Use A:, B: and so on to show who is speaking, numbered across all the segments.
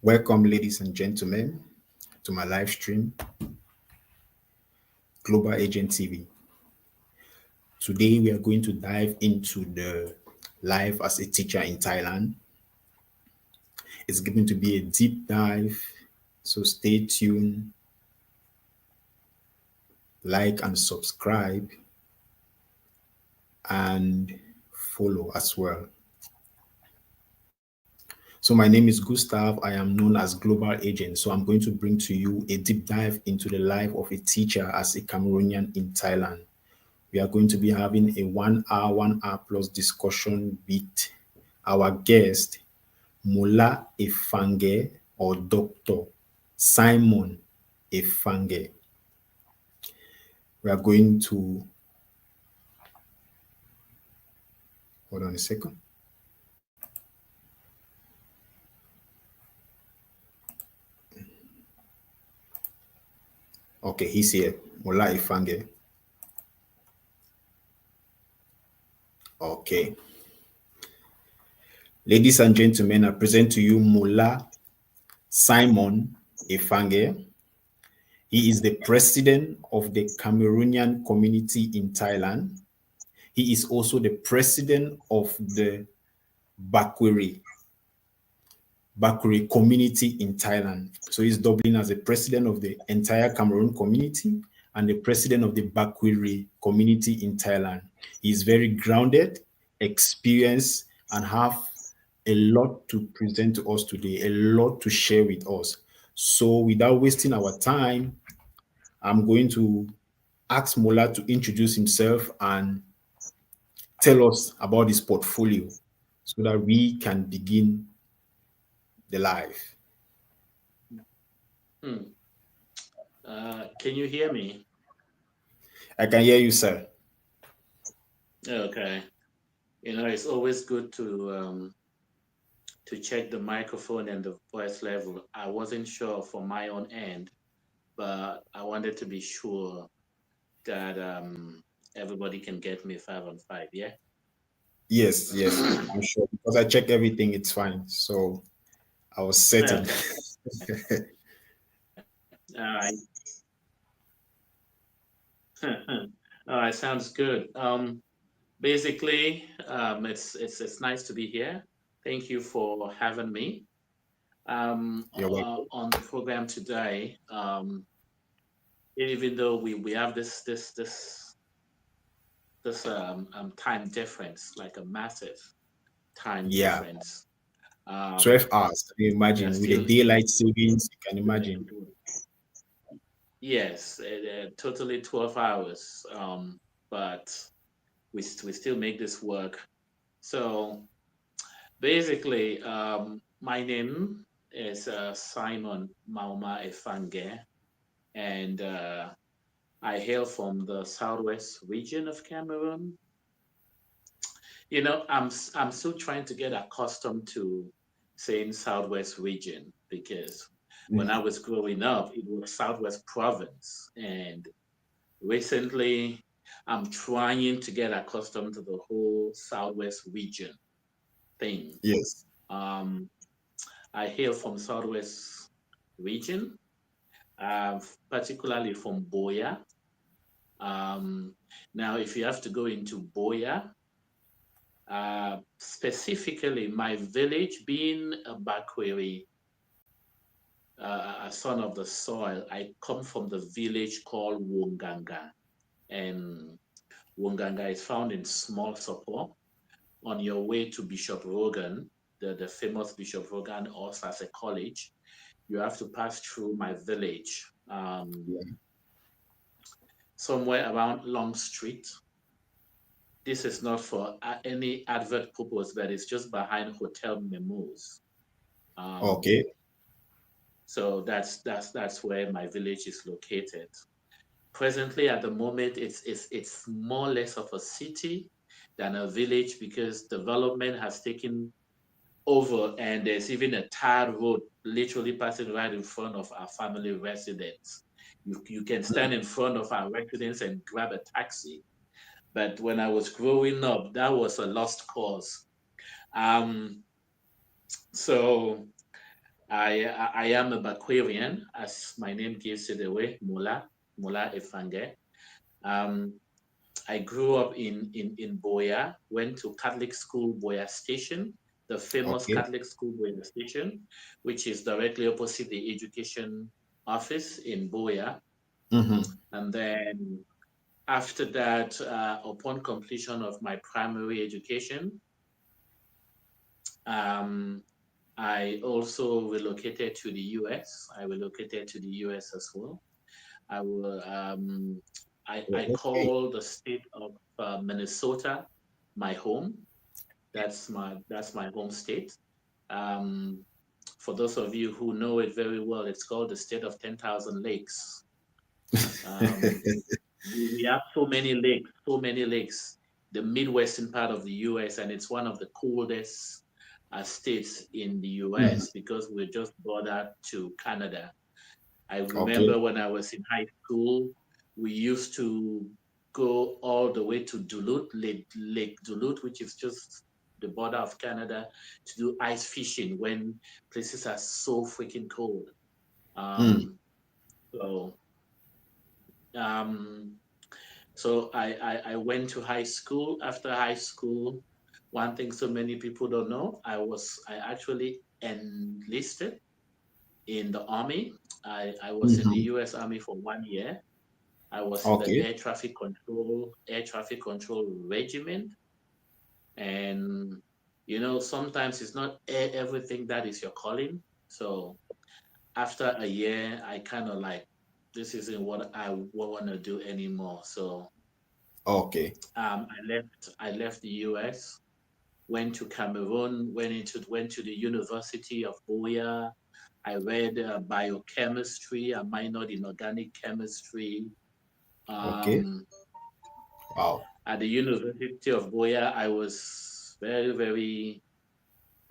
A: Welcome, ladies and gentlemen, to my live stream, Global Agent TV. Today, we are going to dive into the life as a teacher in Thailand. It's going to be a deep dive, so stay tuned, like and subscribe, and follow as well. So my name is Gustav. I am known as Global Agent. So I'm going to bring to you a deep dive into the life of a teacher as a Cameroonian in Thailand. We are going to be having a 1 hour plus discussion with our guest, Mola Efange or Dr. Simon Efange. We are going to, hold on a second. Okay, he's here, Mola Efange. Okay. Ladies and gentlemen, I present to you Mola Simon Efange. He is the president of the Cameroonian community in Thailand. He is also the president of the Bakweri community in Thailand. So he's doubling as the president of the entire Cameroon community and the president of the Bakweri community in Thailand. He is very grounded, experienced, and have a lot to present to us today, a lot to share with us. So without wasting our time, I'm going to ask Mola to introduce himself and tell us about his portfolio so that we can begin the live.
B: Can you hear me?
A: I can hear you, sir.
B: Okay. It's always good to check the microphone and the voice level. I wasn't sure for my own end, but I wanted to be sure that everybody can get me 5 on 5. Yeah.
A: Yes, I'm sure because I checked everything, it's fine. So I was certain.
B: Okay. All right. All right. Sounds good. Basically, it's nice to be here. Thank you for having me.
A: You're welcome.
B: On the program today. Even though we have this time difference, like a massive time
A: Yeah,
B: difference. Um,
A: 12 hours. Can you
B: we are
A: imagine? With the
B: still
A: daylight savings, you can imagine.
B: yes, totally 12 hours. But we still make this work. So basically, my name is Simon Mauma Efange, and I hail from the southwest region of Cameroon. I'm still trying to get accustomed to saying Southwest region because when I
A: Mhm.
B: was growing up, it was Southwest province, and recently I'm trying to get accustomed to the whole Southwest region thing.
A: Yes.
B: Um, I hail from Southwest region, particularly from Boya. Um, Now, if you have to go into Boya, specifically, my village being a Bakweri, a son of the soil, I come from the village called Wonganga. And Wonganga is found in Small Sopo on your way to Bishop Rogan, the famous Bishop Rogan Osase College. You have to pass through my village,
A: Yeah.
B: somewhere around Long Street. This is not for any advert purpose, but it's just behind Hotel Memos. Um,
A: Okay.
B: So that's where my village is located. Presently, at the moment, it's more or less of a city than a village because development has taken over, and there's even a tarred road literally passing right in front of our family residence. You can stand in front of our residence and grab a taxi. But when I was growing up, that was a lost cause. Um, so I am a Bakwarian, as my name gives it away, Mula Efange. Um, I grew up in Boya, went to Catholic school Boya Station, the famous
A: Okay.
B: Catholic school Boya Station, which is directly opposite the education office in Boya.
A: Mm-hmm.
B: And then after that, upon completion of my primary education, um, I also relocated to the US. I relocated to the US as well. I will. I
A: Okay.
B: call the state of Minnesota my home. That's my home state. Um, for those of you who know it very well, it's called the state of 10,000 lakes. Um, we have so many lakes. The Midwestern part of the U.S. and it's one of the coldest states in the
A: Mhm.
B: U.S. because we're just bordered to Canada. I
A: Okay.
B: remember when I was in high school, we used to go all the way to Duluth, Lake Duluth, which is just the border of Canada, to do ice fishing when places are so freaking cold.
A: Mm.
B: Um, so um, so I went to high school. After high school, one thing so many people don't know, I actually enlisted in the army. I was in the
A: Mhm.
B: U.S. Army for 1 year. I was in the
A: Okay.
B: air traffic control regiment, and sometimes it's not everything that is your calling. So after a year, I kind of like this isn't what I want to do anymore. So
A: Okay.
B: I left the U.S. Went to Cameroon, went to the University of Buea. I read biochemistry. I minored in organic chemistry.
A: Okay.
B: Um,
A: Wow.
B: at the University of Buea, I was very, very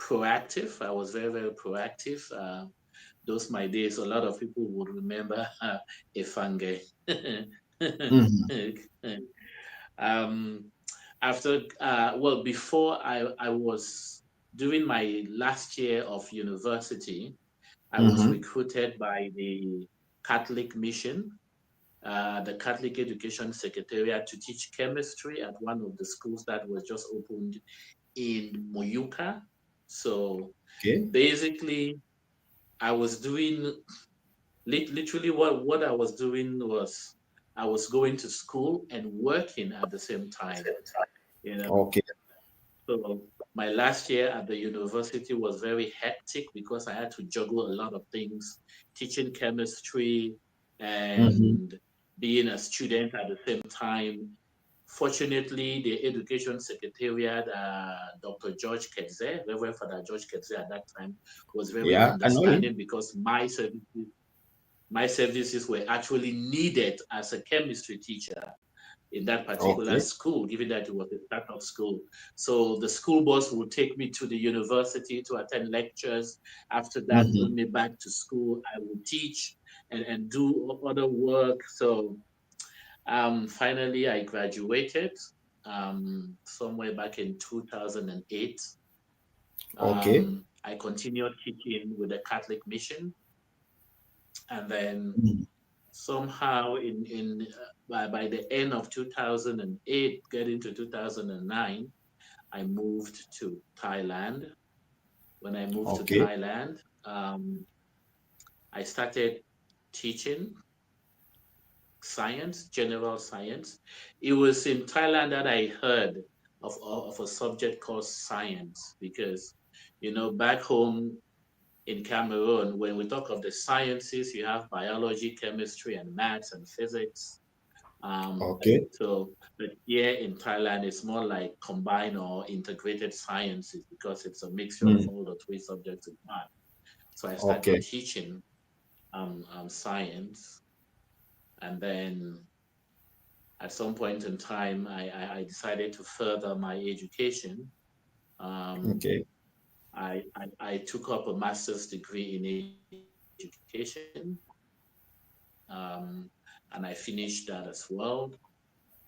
B: proactive. I was very, very proactive. Those my days. A lot of people would remember Efange.
A: Mhm.
B: um, before I was during my last year of university, I was
A: Mhm.
B: recruited by the Catholic Mission, the Catholic Education Secretariat, to teach chemistry at one of the schools that was just opened in Moyuka. So
A: Okay.
B: basically, I was doing literally what I was doing was I was going to school and working at the same time. You know,
A: Okay.
B: so my last year at the university was very hectic because I had to juggle a lot of things, teaching chemistry
A: Mhm.
B: and being a student at the same time. Fortunately, the Education Secretariat, Dr. George Kedze, Reverend Father George Kedze at that time, was very
A: Yeah, I know
B: understanding
A: him.
B: because my services were actually needed as a chemistry teacher in that particular
A: Okay.
B: school, given that it was a startup school. So the school bus would take me to the university to attend lectures. After that, bring
A: Mhm.
B: me back to school. I would teach and do other work. So finally, I graduated somewhere back in 2008.
A: Okay.
B: I continued teaching with the Catholic Mission, and then
A: Mhm.
B: somehow by the end of 2008, getting to 2009, I moved to Thailand. When I moved to
A: Okay.
B: Thailand, I started teaching science, general science. It was in Thailand that I heard of a subject called science because, back home in Cameroon, when we talk of the sciences, you have biology, chemistry, and maths and physics. Um,
A: Okay.
B: but here in Thailand, it's more like combined or integrated sciences because it's a mixture of
A: Mm.
B: all the three subjects in one. So I started
A: Okay.
B: teaching science, and then at some point in time, I decided to further my education. Um,
A: Okay.
B: I took up a master's degree in education, um, and I finished that as well.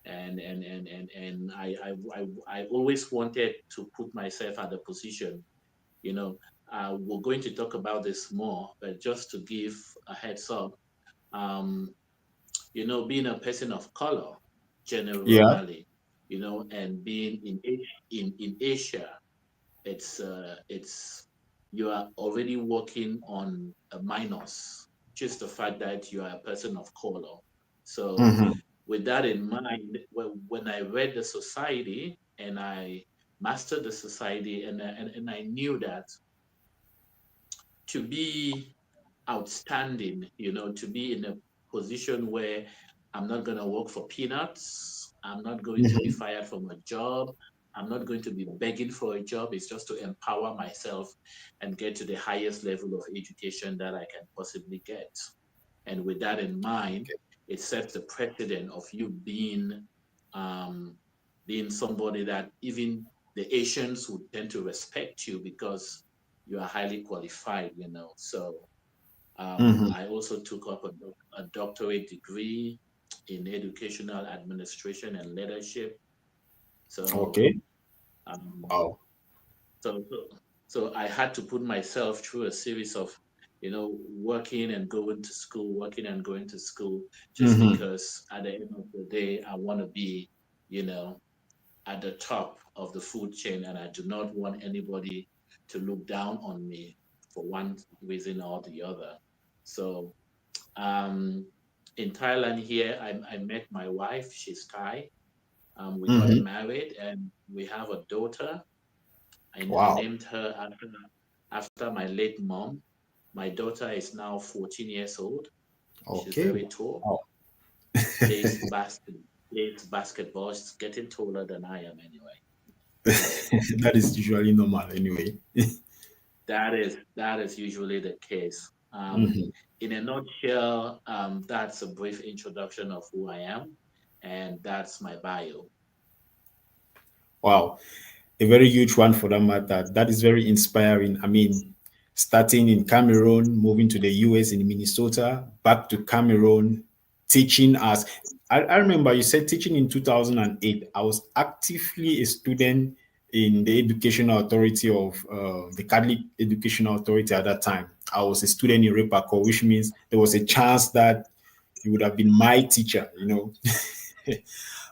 B: And I always wanted to put myself at a position, you know, we're going to talk about this more, but just to give a heads up, um, being a person of color
A: Yeah.
B: generally, and being in Asia, it's you are already working on a minus, just the fact that you are a person of color. So
A: Mm-hmm.
B: with that in mind, when I read the society and I mastered the society, and I knew that to be outstanding, to be in a position where I'm not going to work for peanuts, I'm not going to be
A: Mm-hmm.
B: fired from a job, I'm not going to be begging for a job. It's just to empower myself and get to the highest level of education that I can possibly get. And with that in mind, it sets the precedent of you um, being somebody that even the Asians would tend to respect you because you are highly qualified. So
A: Mm-hmm.
B: I also took up a doctorate degree in educational administration and leadership. So,
A: Okay.
B: um,
A: Wow.
B: so, so, so I had to put myself through a series of, working and going to school, working and going to school, just
A: Mm-hmm.
B: because at the end of the day, I want to be, you know, at the top of the food chain, and I do not want anybody to look down on me for one reason or the other. So, Um, in Thailand here, I met my wife. She's Thai. We got
A: Mm-hmm.
B: married and we have a daughter. I
A: Wow.
B: named her after my late mom. My daughter is now 14 years old. She's
A: Okay.
B: very tall.
A: Wow.
B: Plays basket, plays basketball. She's getting taller than I am anyway. So
A: That is usually normal anyway.
B: that is usually the case.
A: Mm-hmm.
B: In a nutshell, that's a brief introduction of who I am, and that's my bio.
A: Wow. A very huge one for that matter. That is very inspiring. I mean, starting in Cameroon, moving to the US in Minnesota, back to Cameroon, teaching us. I remember you said teaching in 2008. I was actively a student in the educational authority of the Catholic Educational Authority at that time. I was a student in Repacor, which means there was a chance that you would have been my teacher.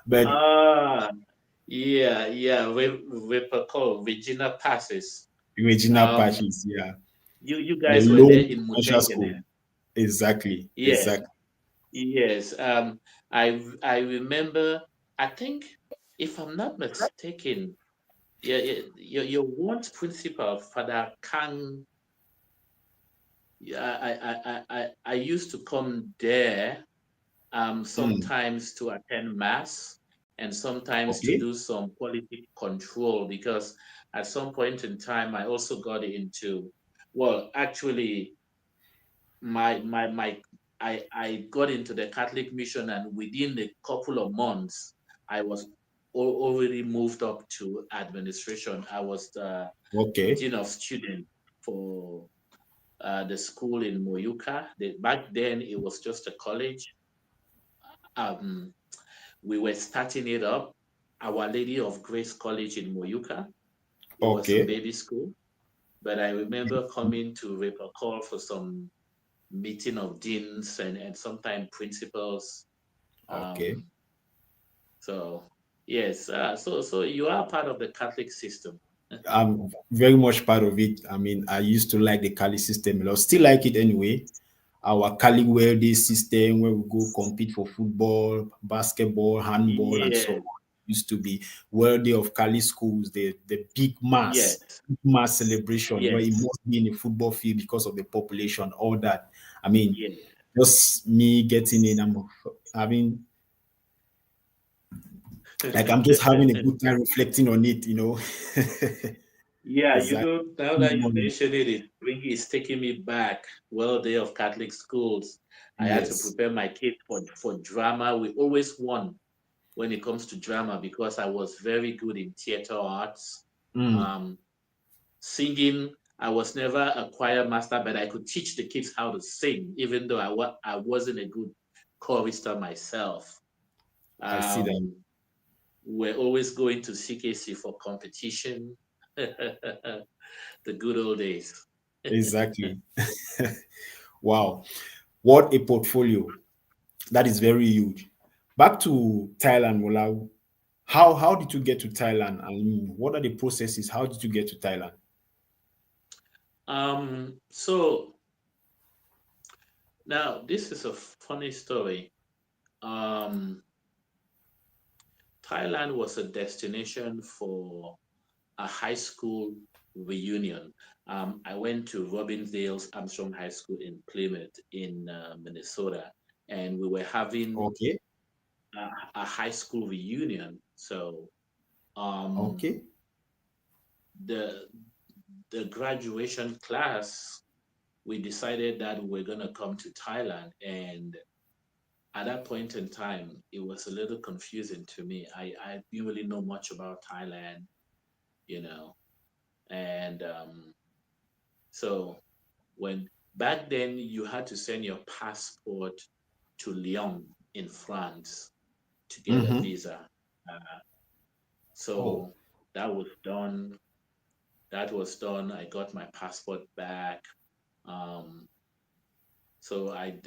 A: But
B: Ah, yeah, yeah. Ripple Regina passes.
A: original
B: Um,
A: patches, yeah.
B: you
A: The
B: guys were
A: low
B: there in
A: financial school.
B: Mutengene.
A: Exactly.
B: Yes,
A: Exactly.
B: yes. I remember. I think, if I'm not mistaken, yeah, yeah, your once principal, Father Kang. Yeah, I used to come there
A: Mm,
B: sometimes to attend mass and sometimes to
A: okay.
B: do some quality control because at some point in time I also got into, well, actually, my I got into the Catholic mission, and within a couple of months I was already moved up to administration. I was the
A: Okay.
B: dean of student for the school in Moyuka. Back then it was just a college. Um, we were starting it up. Our Lady of Grace College in Moyuka. It was a
A: Okay.
B: baby school, but I remember coming to Repacol for some meeting of deans and sometimes principals.
A: Okay.
B: Um, so yes, so you are part of the Catholic system.
A: I'm very much part of it. I mean, I used to like the Cali system a lot. Still like it anyway. Our Cali World system where we go compete for football, basketball, handball, and so on.
B: Yes,
A: Used to be World Day of Cali schools, the
B: yes,
A: big mass celebration where it
B: yes,
A: must be in a football field because of the population, all that. I mean,
B: yes.
A: just me getting in, I'm having like I'm just having a good time reflecting on it.
B: Yeah,
A: Exactly.
B: now that you mention it, it's taking me back. Well, day of Catholic schools, I had to
A: Yes.
B: prepare my kids for drama. We always won when it comes to drama because I was very good in theater arts.
A: Mm,
B: Um, Singing, I was never a choir master, but I could teach the kids how to sing, even though I wasn't a good chorister myself.
A: I see that.
B: Um, we're always going to CKC for competition. The good old days.
A: Exactly. Wow. What a portfolio. That is very huge. Back to Thailand, Molau. How did you get to Thailand? I mean, what are the processes? How did you get to Thailand?
B: So now this is a funny story. Um, Thailand was a destination for a high school reunion. I went to Robbinsdale's Armstrong High School in Plymouth, in Minnesota, and we were having
A: Okay.
B: a high school reunion. So um,
A: Okay.
B: the the graduation class, we decided that we're gonna come to Thailand, and at that point in time, it was a little confusing to me. I didn't really know much about Thailand, you know, and so when back then you had to send your passport to Lyon in France to get a
A: Mm-hmm.
B: visa. Uh,
A: Oh.
B: so that was done. That was done. I got my passport back. Um, so I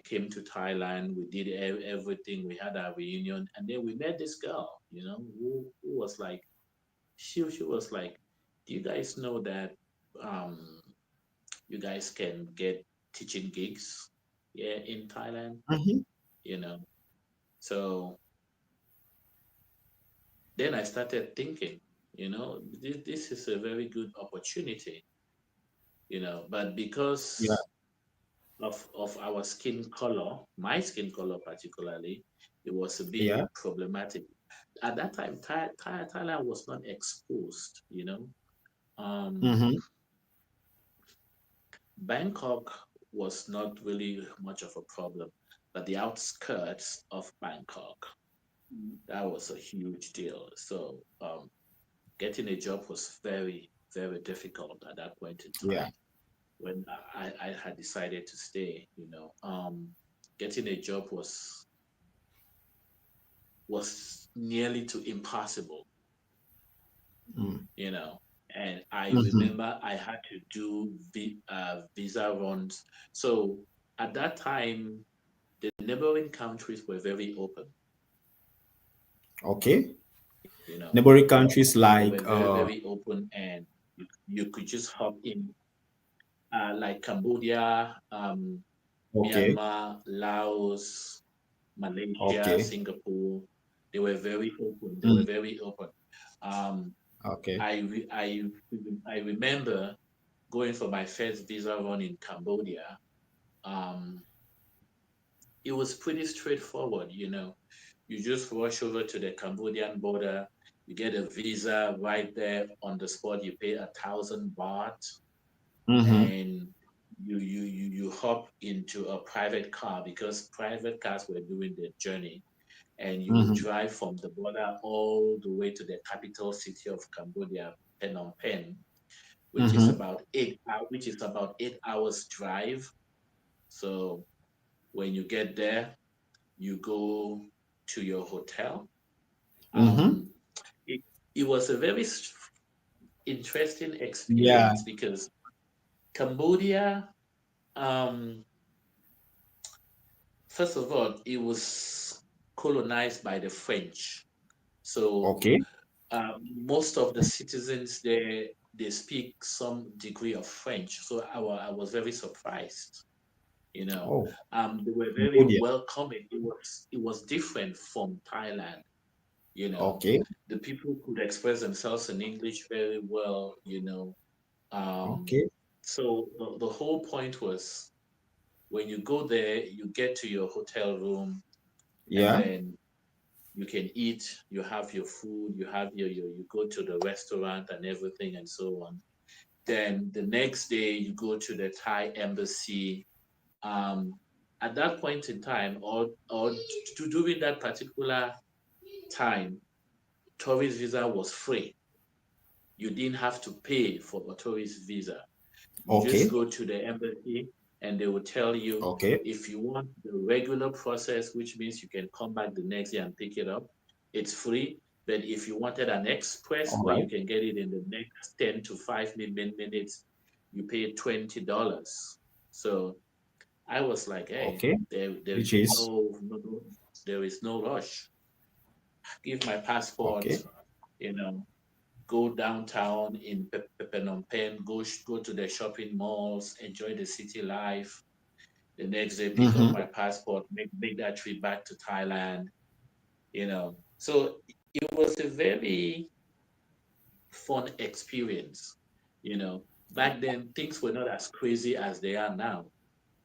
B: came to Thailand. We did everything. We had our reunion, and then we met this girl. Who was like she was like, do you guys know that um, you guys can get teaching gigs here in Thailand?
A: Mm-hmm.
B: You know. So then I started thinking, this is a very good opportunity, but
A: Yeah.
B: because of our skin color, my skin color particularly, it was a bit
A: Yeah.
B: problematic. At that time, Thailand was not exposed. Um,
A: Mm-hmm.
B: Bangkok was not really much of a problem, but the outskirts of Bangkok, that was a huge deal. So getting a job was very, very difficult at that point in
A: Yeah.
B: time when I had decided to stay. Getting a job was nearly to impossible,
A: Mm.
B: you know. And I
A: Mm-hmm.
B: remember I had to do visa runs. So at that time, the neighboring countries were very open,
A: Okay.
B: you know.
A: Neighboring countries
B: They
A: like
B: were very, very open, and you could just hop in, like Cambodia,
A: okay.
B: Myanmar, Laos, Malaysia,
A: Okay.
B: Singapore. They were very open. They were
A: Mm.
B: very open. Um,
A: Okay.
B: I re- I remember going for my first visa run in Cambodia. Um, it was pretty straightforward. You just rush over to the Cambodian border. You get a visa right there on the spot. You pay 1,000 baht,
A: Mm-hmm.
B: and you hop into a private car because private cars were doing the journey, and you will
A: Mm-hmm.
B: drive from the border all the way to the capital city of Cambodia, Phnom Penh,
A: Mm-hmm.
B: which is about 8 hours drive. So when you get there, you go to your hotel.
A: Mm-hmm.
B: Um, it, it was a very interesting
A: Yeah.
B: experience because Cambodia, um, first of all, it was colonized by the French. So
A: Okay.
B: most of the citizens there, they speak some degree of French. So I was very surprised. You know,
A: Oh,
B: they were very
A: Cambodia.
B: welcoming. It was different from Thailand. You know,
A: Okay.
B: the people could express themselves in English very well. Um,
A: Okay.
B: so the whole point was when you go there, you get to your hotel room, and
A: Yeah.
B: then you can eat, you have your food, you go to the restaurant and everything and so on. Then the next day you go to the Thai embassy. Um, at that point in time, or during that particular time, tourist visa was free. You didn't have to pay for a tourist visa. You just
A: Okay.
B: go to the embassy and they will tell you
A: Okay.
B: if you want the regular process, which means you can come back the next day and pick it up, it's free. But if you wanted an express
A: All
B: where
A: right.
B: you can get it in the next 10 to 5 minutes, you pay $20. So I was like, hey,
A: Okay.
B: there
A: Which
B: is
A: is
B: there is no rush. Give my passport,
A: okay.
B: you know, go downtown in Phnom Penh, go to the shopping malls, enjoy the city life. The next day, pick up
A: Mm-hmm.
B: my passport, make that trip back to Thailand. So it was a very fun experience. Back then things were not as crazy as they are now.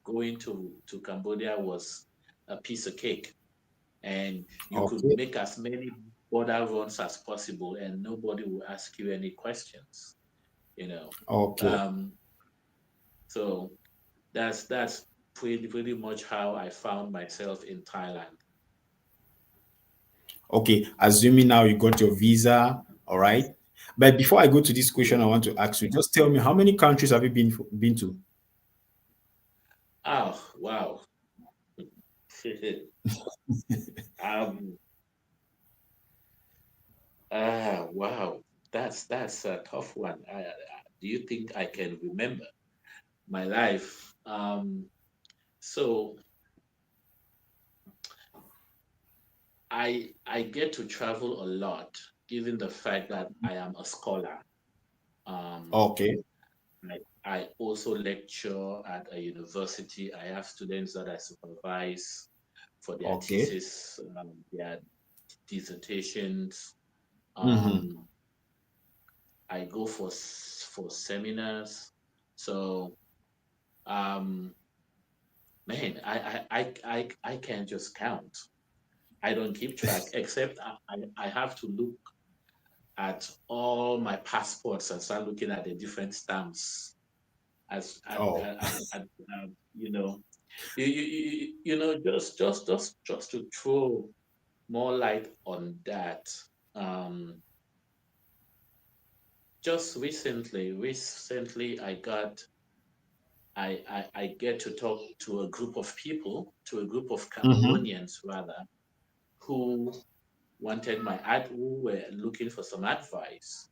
B: Going to Cambodia was a piece of cake, and you could
A: Okay.
B: make as many border runs as possible, and nobody will ask you any questions. You know,
A: Okay.
B: um, so that's pretty much how I found myself in Thailand.
A: Okay. Assuming now you got your visa, all right. But before I go to this question, I
B: Yeah.
A: want to ask you, just tell me how many countries have you been to?
B: Oh wow. um. Wow. That's a tough one. Do you think I can remember my life? So I get to travel a lot, given the fact that I am a scholar. Um,
A: Okay.
B: I also lecture at a university. I have students that I supervise for their
A: Okay.
B: thesis, their dissertations.
A: Mm-hmm.
B: Um, I go for seminars. So, um, man, I can't just count. I don't keep track, except I have to look at all my passports and start looking at the different stamps as
A: Oh,
B: you know just to throw more light on that. um just recently I get to talk to a group of people, to a group of
A: mm-hmm.
B: Cameroonians rather, who who were looking for some advice.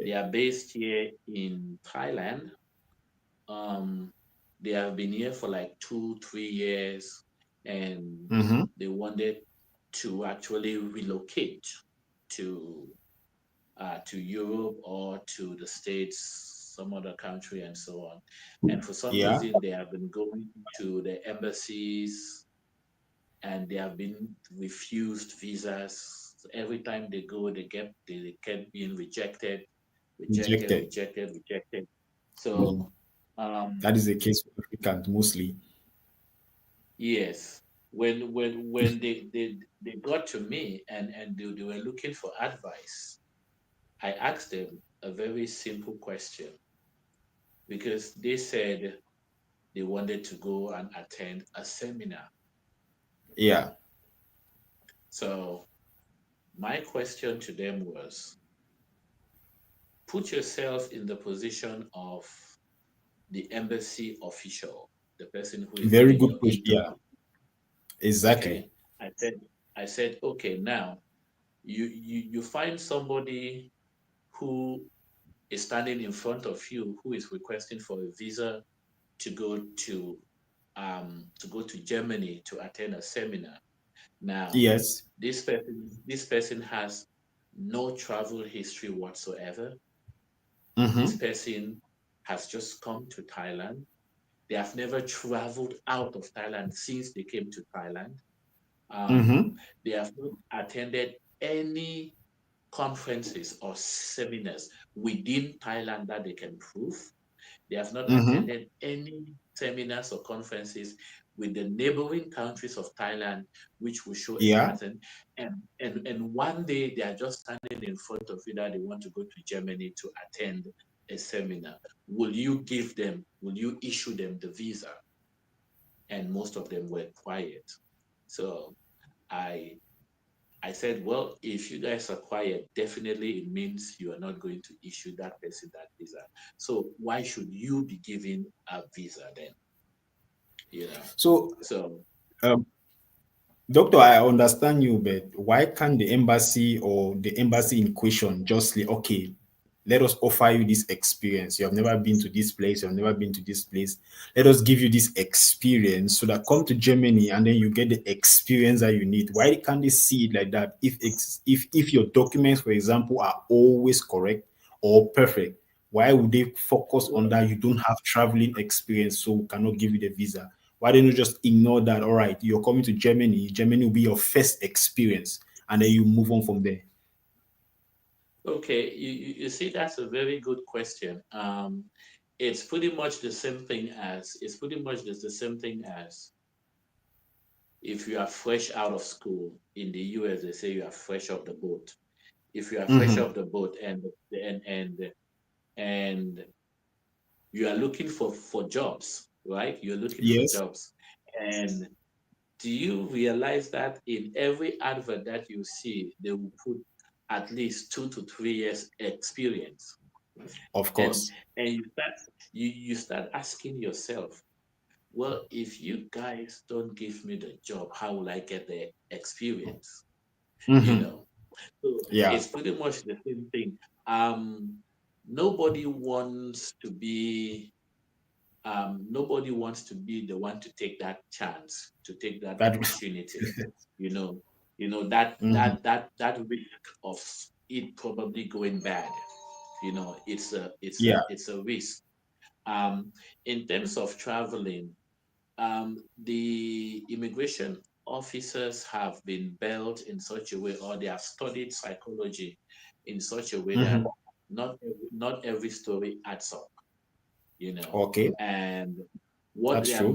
B: They
A: Okay.
B: are based here in Thailand. Um, they have been here for like 2, 3 years, and
A: Mm-hmm.
B: they wanted to actually relocate to to Europe or to the States, some other country, and so on. And for some
A: Yeah.
B: reason, they have been going to the embassies, and they have been refused visas. Every time they go, they kept being rejected, rejected,
A: Rejected.
B: rejected, rejected. So
A: Mm.
B: um,
A: That is the case with Africans mostly.
B: yes, when they got to me, and they were looking for advice, I asked them a very simple question, because they said they wanted to go and attend a seminar.
A: Yeah.
B: So my question to them was, put yourself in the position of the embassy official, the person who is
A: Very
B: doing
A: good
B: your
A: question. Yeah.
B: interview.
A: Exactly.
B: Okay. I said, okay, now you find somebody who is standing in front of you, who is requesting for a visa to go to Germany to attend a seminar. Now,
A: Yes.
B: this person has no travel history whatsoever. This
A: Mm-hmm.
B: person has just come to Thailand. They have never traveled out of Thailand since they came to Thailand. Um,
A: Mm-hmm.
B: they have not attended any conferences or seminars within Thailand that they can prove. They have not
A: Mm-hmm.
B: attended any seminars or conferences with the neighboring countries of Thailand, which will show a
A: Yeah.
B: pattern. And one day they are just standing in front of you that they want to go to Germany to attend a seminar. Will you issue them the visa? And most of them were quiet. So I I said, well, if you guys are quiet, definitely it means you are not going to issue that person that visa. So why should you be given a visa then? You know.
A: So,
B: So
A: um, Doctor, I understand you, but why can't the embassy or the embassy in question just say, okay, Let us offer you this experience. You have never been to this place, you have never been to this place. Let us give you this experience so that come to Germany and then you get the experience that you need. Why can't they see it like that? If your documents, for example, are always correct or perfect, why would they focus on that? You don't have traveling experience, so we cannot give you the visa. Why don't you just ignore that? All right, you're coming to Germany. Germany will be your first experience, and then you move on from there.
B: Okay, you see, that's a very good question. It's pretty much the same thing as it's pretty much the same thing as if you are fresh out of school in the US, they say you are fresh off the boat. If you are fresh
A: Mm-hmm.
B: off the boat and you are looking for jobs, right? You're looking for
A: Yes,
B: jobs, and do you realize that in every advert that you see, they will put at least 2 to 3 years experience,
A: of
B: and
A: course.
B: you start asking yourself, well, if you guys don't give me the job, how will I get the experience? You
A: Mm-hmm.
B: know, so
A: Yeah,
B: it's pretty much the same thing. Um, nobody wants to be nobody wants to be the one to take that chance, to take that
A: that.
B: opportunity. You know, that
A: Mhm.
B: risk of it probably going bad.
A: Yeah.
B: It's a risk. Um, in terms of traveling, the immigration officers have been built in such a way, or they have studied psychology in such a way that
A: Mhm.
B: not every story adds up, you know.
A: Okay,
B: And
A: that's true.
B: what they are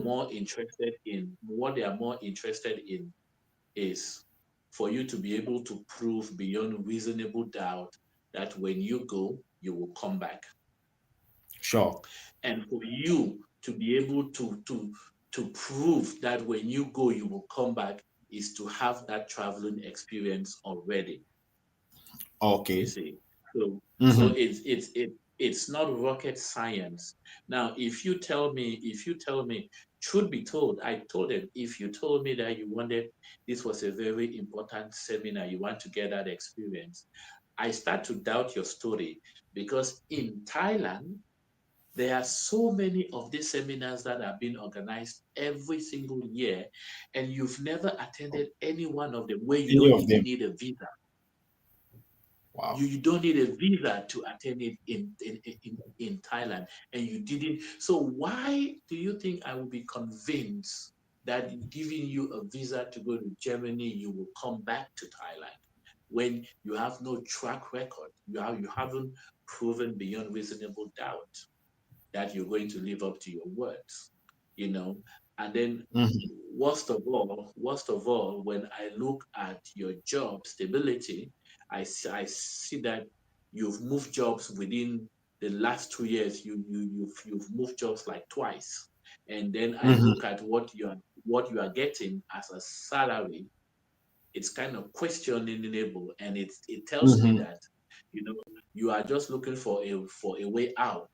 B: more interested in is for you to be able to prove beyond reasonable doubt that when you go, you will come back.
A: Sure.
B: And for you to be able to prove that when you go, you will come back is to have that traveling experience already. You
A: Okay.
B: see, so
A: Mhm.
B: it's not rocket science. Now, if you tell me, truth be told, I told them, if you told me that you wanted, this was a very important seminar, you want to get that experience, I start to doubt your story, because in Thailand, there are so many of these seminars that are being organized every single year, and you've never attended any one of them where you
A: Any
B: don't
A: of
B: even
A: them.
B: need a visa.
A: Wow.
B: You don't need a visa to attend it in Thailand, and you didn't. So why do you think I will be convinced that giving you a visa to go to Germany, you will come back to Thailand when you have no track record? You haven't proven beyond reasonable doubt that you're going to live up to your words, you know. And then
A: Mhm.
B: worst of all, when I look at your job stability, I see that you've moved jobs within the last 2 years. You've moved jobs like twice. And then I
A: Mhm.
B: look at what you are getting as a salary. It's kind of questionable, and it tells me
A: Mhm.
B: that you know you are just looking for a way out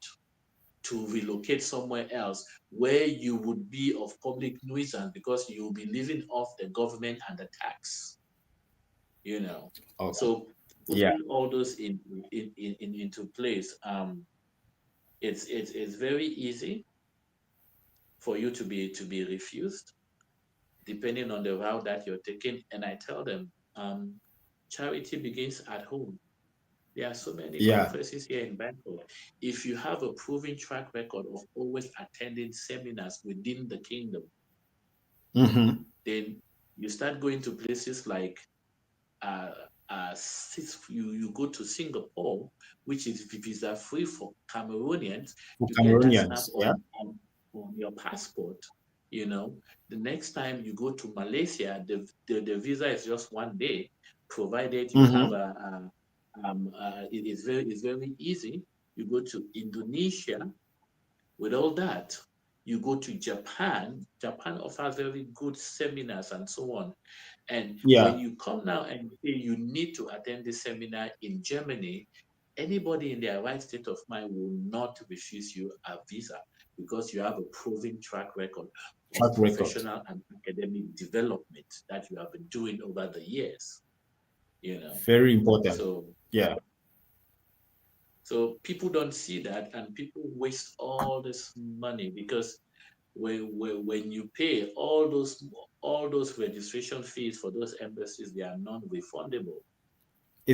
B: to relocate somewhere else where you would be of public nuisance because you'll be living off the government and the tax, you know.
A: Okay.
B: So
A: Yeah.
B: putting all those into place, it's very easy for you to be refused depending on the route that you're taking. And I tell them, charity begins at home. There are so many
A: Yeah.
B: conferences here in Bangkok. If you have a proven track record of always attending seminars within the kingdom,
A: Mhm.
B: then you start going to places like uh, you go to Singapore, which is visa free for Cameroonians.
A: For
B: You get that snap
A: Cameroonians. Yeah.
B: on your passport. You know, the next time you go to Malaysia, the visa is just 1 day, provided you have
A: Mhm.
B: it's very easy. You go to Indonesia with all that. You go to Japan. Japan offers very good seminars and so on. And when
A: Yeah.
B: you come now and say you need to attend this seminar in Germany, anybody in their right state of mind will not refuse you a visa because you have a proven track record of
A: Track record.
B: professional and academic development that you have been doing over the years, you know.
A: Very important.
B: So
A: Yeah.
B: So people don't see that, and people waste all this money because when you pay all those registration fees for those embassies, they are non-refundable.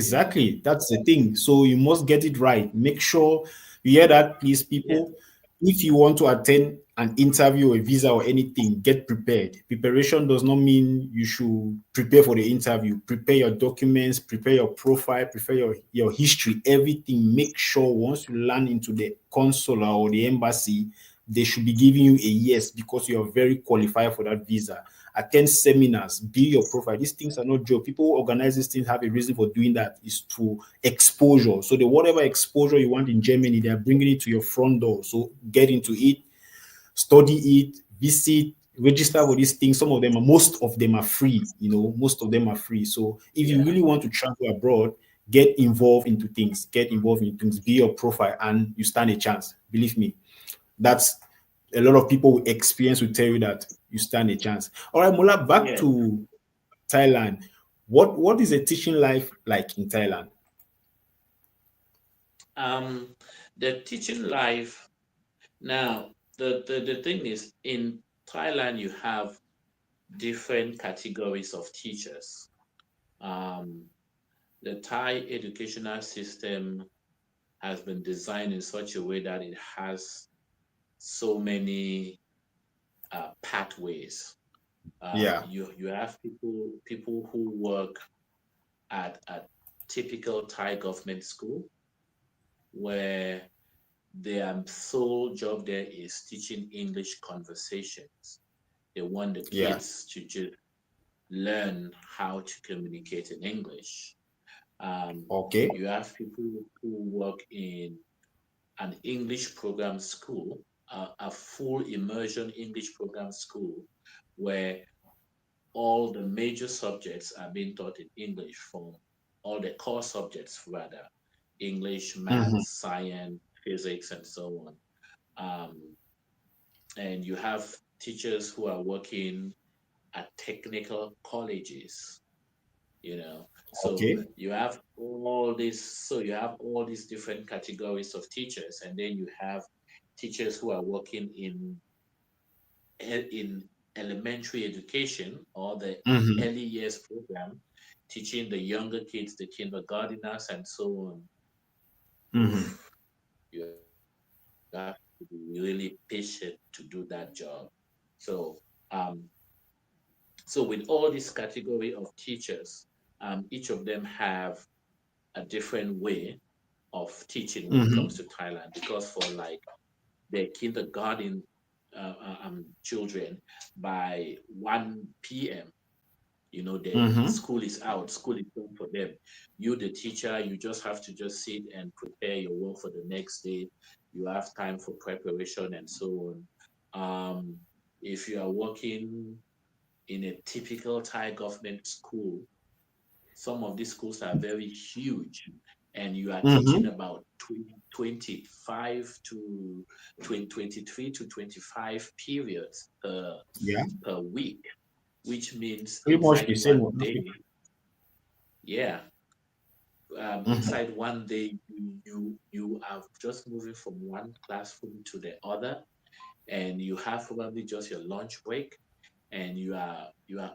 B: You know,
A: Exactly. That's the thing. So you must get it right. Make sure you hear that, please,
B: yeah,
A: people. If you want to attend an interview, a visa, or anything, get prepared. Preparation does not mean you should prepare for the interview. Prepare your documents, prepare your profile, prepare your history, everything. Make sure once you land into the consular or the embassy, they should be giving you a yes because you are very qualified for that visa. Attend seminars, build your profile. These things are not joke. People who organize these things have a reason for doing that. Is to exposure. So the whatever exposure you want in Germany, they are bringing it to your front door. So get into it, study it, visit, register for these things. Some of them are, most of them are free. Most of them are free. So if you
B: yeah,
A: really want to travel abroad, get involved into things. Get involved in things. Be your profile, and you stand a chance. Believe me. That's a lot of people with experience will tell you that you stand a chance. All right, Mola, back
B: yeah.
A: to Thailand. What is a teaching life like in Thailand?
B: Um, the teaching life now. The thing is, in Thailand, you have different categories of teachers. Um, the Thai educational system has been designed in such a way that it has so many pathways.
A: Yeah,
B: You have people who work at a typical Thai government school where their sole job there is teaching English conversations. They want the
A: yeah.
B: kids to just learn how to communicate in English. Um,
A: Okay.
B: you have people who work in an English program school, a full immersion English program school, where all the major subjects are being taught in English, from all the core subjects rather, English, math,
A: Mm-hmm.
B: science, physics, and so on. And you have teachers who are working at technical colleges, you know. So
A: Okay.
B: you have all these different categories of teachers, and then you have teachers who are working in elementary education or the
A: Mm-hmm.
B: early years program, teaching the younger kids, the kindergarteners, and so on.
A: Mm-hmm.
B: Oof, you have to be really patient to do that job. So, um, so with all this category of teachers, each of them have a different way of teaching when it comes
A: Mm-hmm.
B: to Thailand. Because for like the kindergarten children, by 1 p.m. The
A: Mm-hmm.
B: school is out, school is done for them. You, the teacher, you just have to just sit and prepare your work for the next day. You have time for preparation and so on. If you are working in a typical Thai government school, some of these schools are very huge, and you are teaching
A: Mm-hmm.
B: about 25 to 23 to 25 periods
A: Yeah.
B: per week, which means
A: Pretty much the same with Africa.
B: yeah,
A: Mm-hmm.
B: inside one day, you are just moving from one classroom to the other, and you have probably just your lunch break, and you are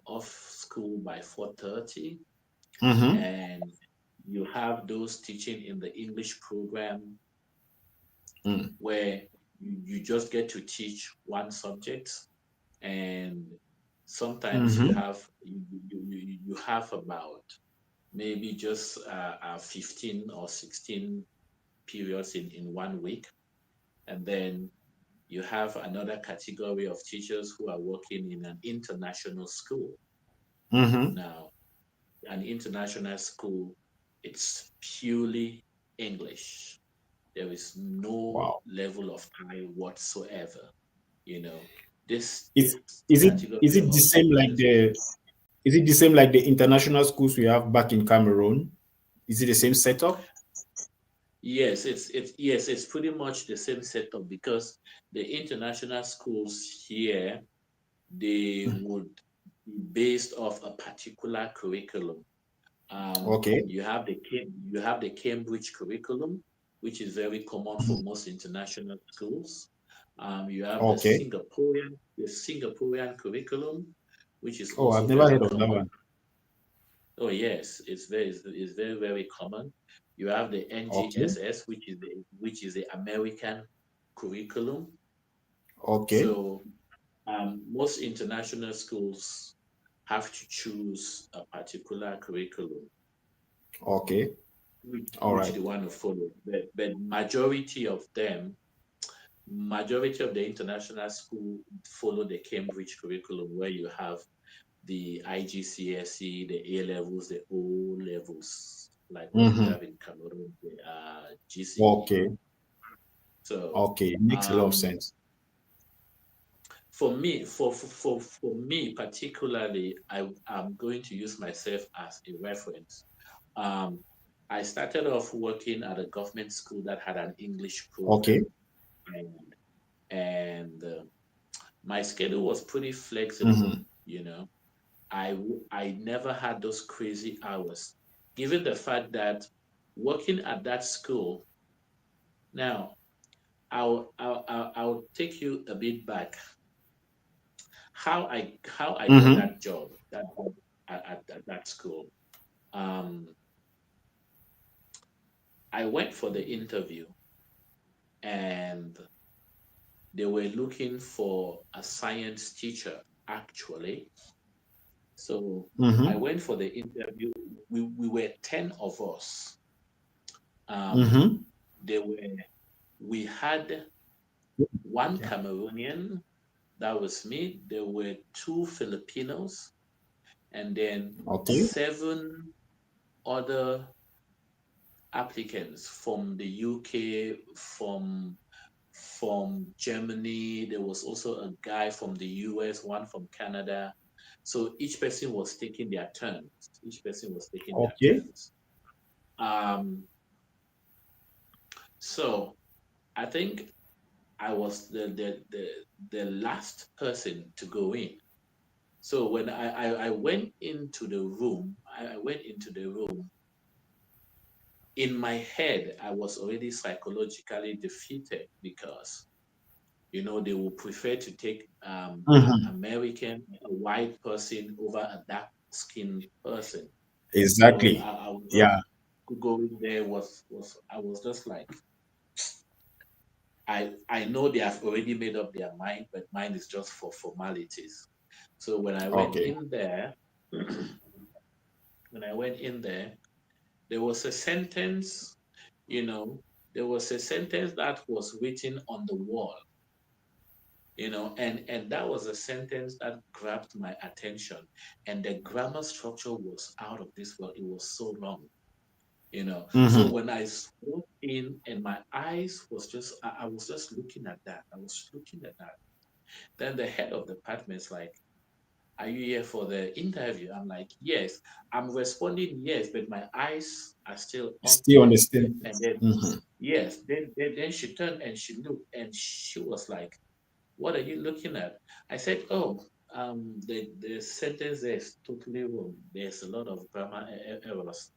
B: off school by 4:30,
A: Mm-hmm.
B: and you have those teaching in the English program where you just get to teach one subject, and sometimes you
A: Mm-hmm.
B: have you have about maybe just 15 or 16 periods in 1 week, and then you have another category of teachers who are working in an international school.
A: Mm-hmm.
B: Now, an international school, it's purely English. There is no
A: Wow.
B: level of Thai whatsoever. You know, this
A: It's
B: this
A: is it is
B: category
A: it the
B: of
A: same like
B: teachers.
A: the international schools we have back in Cameroon? Is it the same setup?
B: Yes, it's pretty much the same setup, because the international schools here, they would be based off a particular curriculum.
A: Okay.
B: You have the Cambridge curriculum, which is very common for most international schools. You have
A: Okay.
B: The Singaporean curriculum, which is
A: Oh,
B: also
A: I've never
B: very
A: heard of that
B: common.
A: one.
B: Oh yes, it's very very common. You have the
A: Okay.
B: NGSS, which is the American curriculum.
A: Okay.
B: So most international schools have to choose a particular curriculum
A: Okay. All
B: which
A: right.
B: they want to follow. But majority of the international school follow the Cambridge curriculum, where you have the IGCSE, the A levels, the O levels, like what we
A: Mm-hmm.
B: have in Cameroon, the GCE.
A: Okay.
B: So
A: Okay. Makes a lot of
B: um,
A: sense.
B: for me particularly, I'm going to use myself as a reference. Um, I started off working at a government school that had an English program,
A: Okay.
B: and and my schedule was pretty flexible.
A: Mm-hmm.
B: You know, I never had those crazy hours, given the fact that working at that school. Now, I'll take you a bit back. How I got
A: Mm-hmm.
B: that job at that school. Um, I went for the interview, and they were looking for a science teacher actually. So I
A: Mm-hmm.
B: went for the interview. We were 10 of us. Um,
A: Mm-hmm.
B: they were we had one
A: Yeah.
B: Cameroonian, that was me. There were two Filipinos, and then
A: Okay.
B: seven other applicants from the UK, from Germany. There was also a guy from the US, one from Canada. So each person was taking their turns. Each person was taking their
A: Okay.
B: turns. Um, so I think I was the last person to go in. So when I went into the room, I went into the room. In my head, I was already psychologically defeated because they will prefer to take an
A: Mm-hmm.
B: American, a white person over a dark skinned person. So
A: Exactly.
B: I was
A: Yeah.
B: just going there was I was just like I know they have already made up their mind, but mine is just for formalities. So when I went
A: Okay.
B: in there, when I went in there, there was a sentence, you know, there was a sentence that was written on the wall, and that was a sentence that grabbed my attention. And the grammar structure was out of this world. It was so long. So
A: Mm-hmm.
B: when I walked in and my eyes was just, I was just looking at that. I was looking at that. Then the head of the department's like, "Are you here for the interview?" I'm like, "Yes." I'm responding yes, but my eyes are still up
A: Still
B: there.
A: understand.
B: And then
A: Mm-hmm.
B: yes, then she turned and she looked and she was like, "What are you looking at?" I said, "Oh, the sentence there is totally wrong. There's a lot of grammar errors.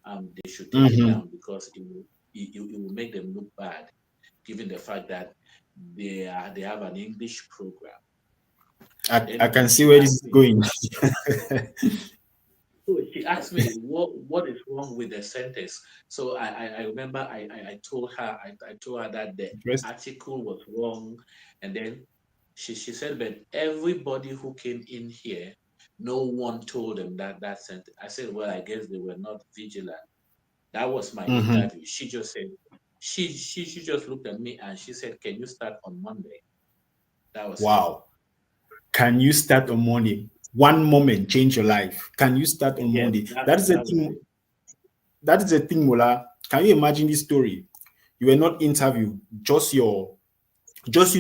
B: They should take it
A: Mm-hmm.
B: down because it will make them look bad, given the fact that they have an English program."
A: I
B: Then
A: can see
B: she
A: where this
B: asked
A: is
B: me,
A: going.
B: so she asked me what is wrong with the sentence. So I remember I told her I told her that the
A: Interest.
B: article was wrong, and then she said, "But everybody who came in here, no one told them that sentence." I said, "Well, I guess they were not vigilant." That was my
A: Mm-hmm.
B: interview. She just said she just looked at me and she said, "Can you start on Monday?" That was it.
A: Wow. Can you start on Monday? One moment change your life. Can you start on
B: Yes,
A: Monday?
B: that
A: That is the
B: that was
A: thing.
B: it.
A: That is the thing, Mola. Can you imagine this story? You were not interviewed, just you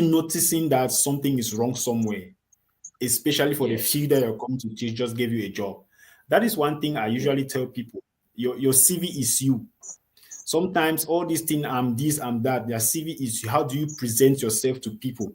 A: noticing that something is wrong somewhere, especially for the
B: Yes,
A: field that you're coming to teach, just gave you a job. That is one thing I
B: yes,
A: usually tell people. Your CV is you. Sometimes all these things, this, that, their CV is how do you present yourself to people?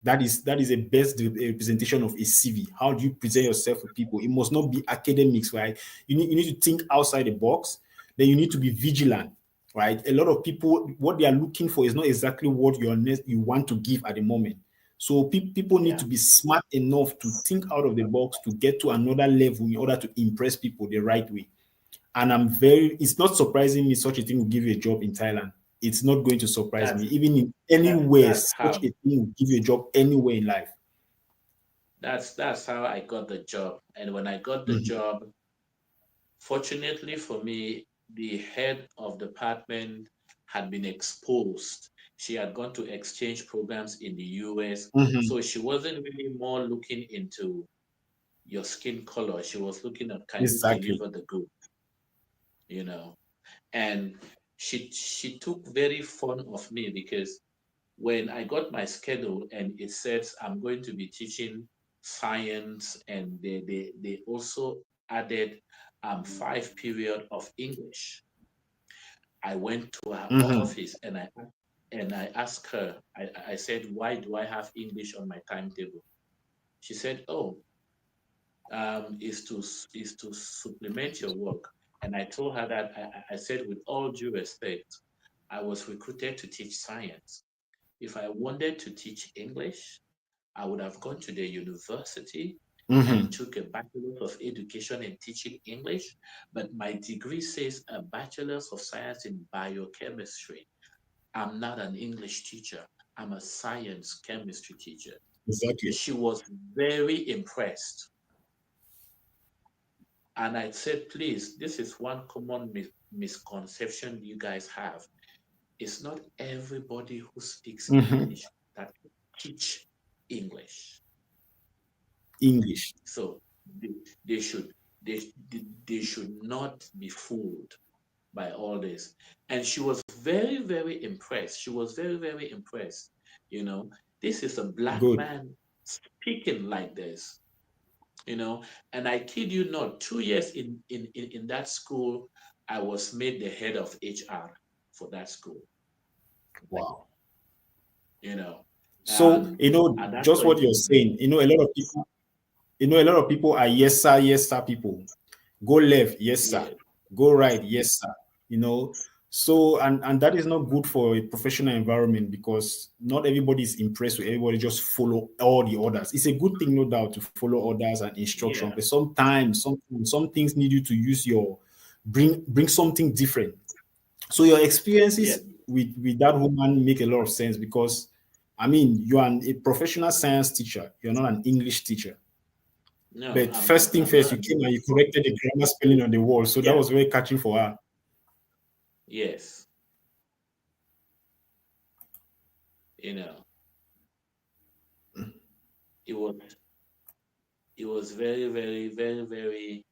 A: That is a best representation of a CV. How do you present yourself to people? It must not be academics, right? You need to think outside the box. Then you need to be vigilant. right? A lot of people, what they are looking for is not exactly what you want to give at the moment. So people need
B: Yeah,
A: to be smart enough to think out of the box to get to another level in order to impress people the right way. And it's not surprising me such a thing will give you a job in Thailand. It's not going to surprise me.
B: that's
A: Even in anywhere,
B: that's
A: such
B: how
A: a thing will give you a job anywhere in life.
B: that's how I got the job. And when I got the
A: Mhm.
B: job, fortunately for me, the head of department had been exposed. She had gone to exchange programs in the US.
A: Mhm.
B: So she wasn't really more looking into your skin color. She was looking at, can you
A: Exactly.
B: deliver the good, you know? And she took very fond of me because when I got my schedule and it says I'm going to be teaching science, and they also added 5 period of English. I went to her
A: Mhm.
B: office and I asked her, I said, why do I have English on my timetable? She said, oh, is to supplement your work. And I told her that I said, with all due respect, I was recruited to teach science. If I wanted to teach English, I would have gone to the university and
A: Mhm.
B: took a bachelor's of education in teaching English, but my degree says a bachelor's of science in biochemistry. I'm not an English teacher. I'm a science chemistry teacher.
A: Exactly.
B: She was very impressed. And I said, please, this is one common misconception you guys have. It's not everybody who speaks
A: Mhm.
B: English that can teach English.
A: English.
B: So they, they should they should not be fooled by all this. And she was very, very impressed. She was very, very impressed. You know, this is a black
A: Good.
B: man speaking like this, you know. And I kid you not, 2 years in that school, I was made the head of HR for that school,
A: Wow.
B: you know.
A: So,
B: At that
A: just what
B: point
A: you're
B: in time,
A: saying, a lot of people are yes sir people. Go left, yes sir.
B: yeah,
A: Go right, yes sir. You know, so and that is not good for a professional environment because not everybody is impressed with everybody just follow all the orders. It's a good thing, no doubt, to follow orders and instruction,
B: yeah,
A: but sometimes some things need you to use your bring something different. So your
B: yeah.
A: experiences with that woman make a lot of sense because I mean you are a professional science teacher, you're not an English teacher.
B: No,
A: But first thing
B: I'm
A: first,
B: not
A: you
B: an
A: came and you
B: English.
A: corrected the grammar spelling on the wall. So that
B: Yeah,
A: was very catching for her.
B: yes, you know, it was it was very, very, very, very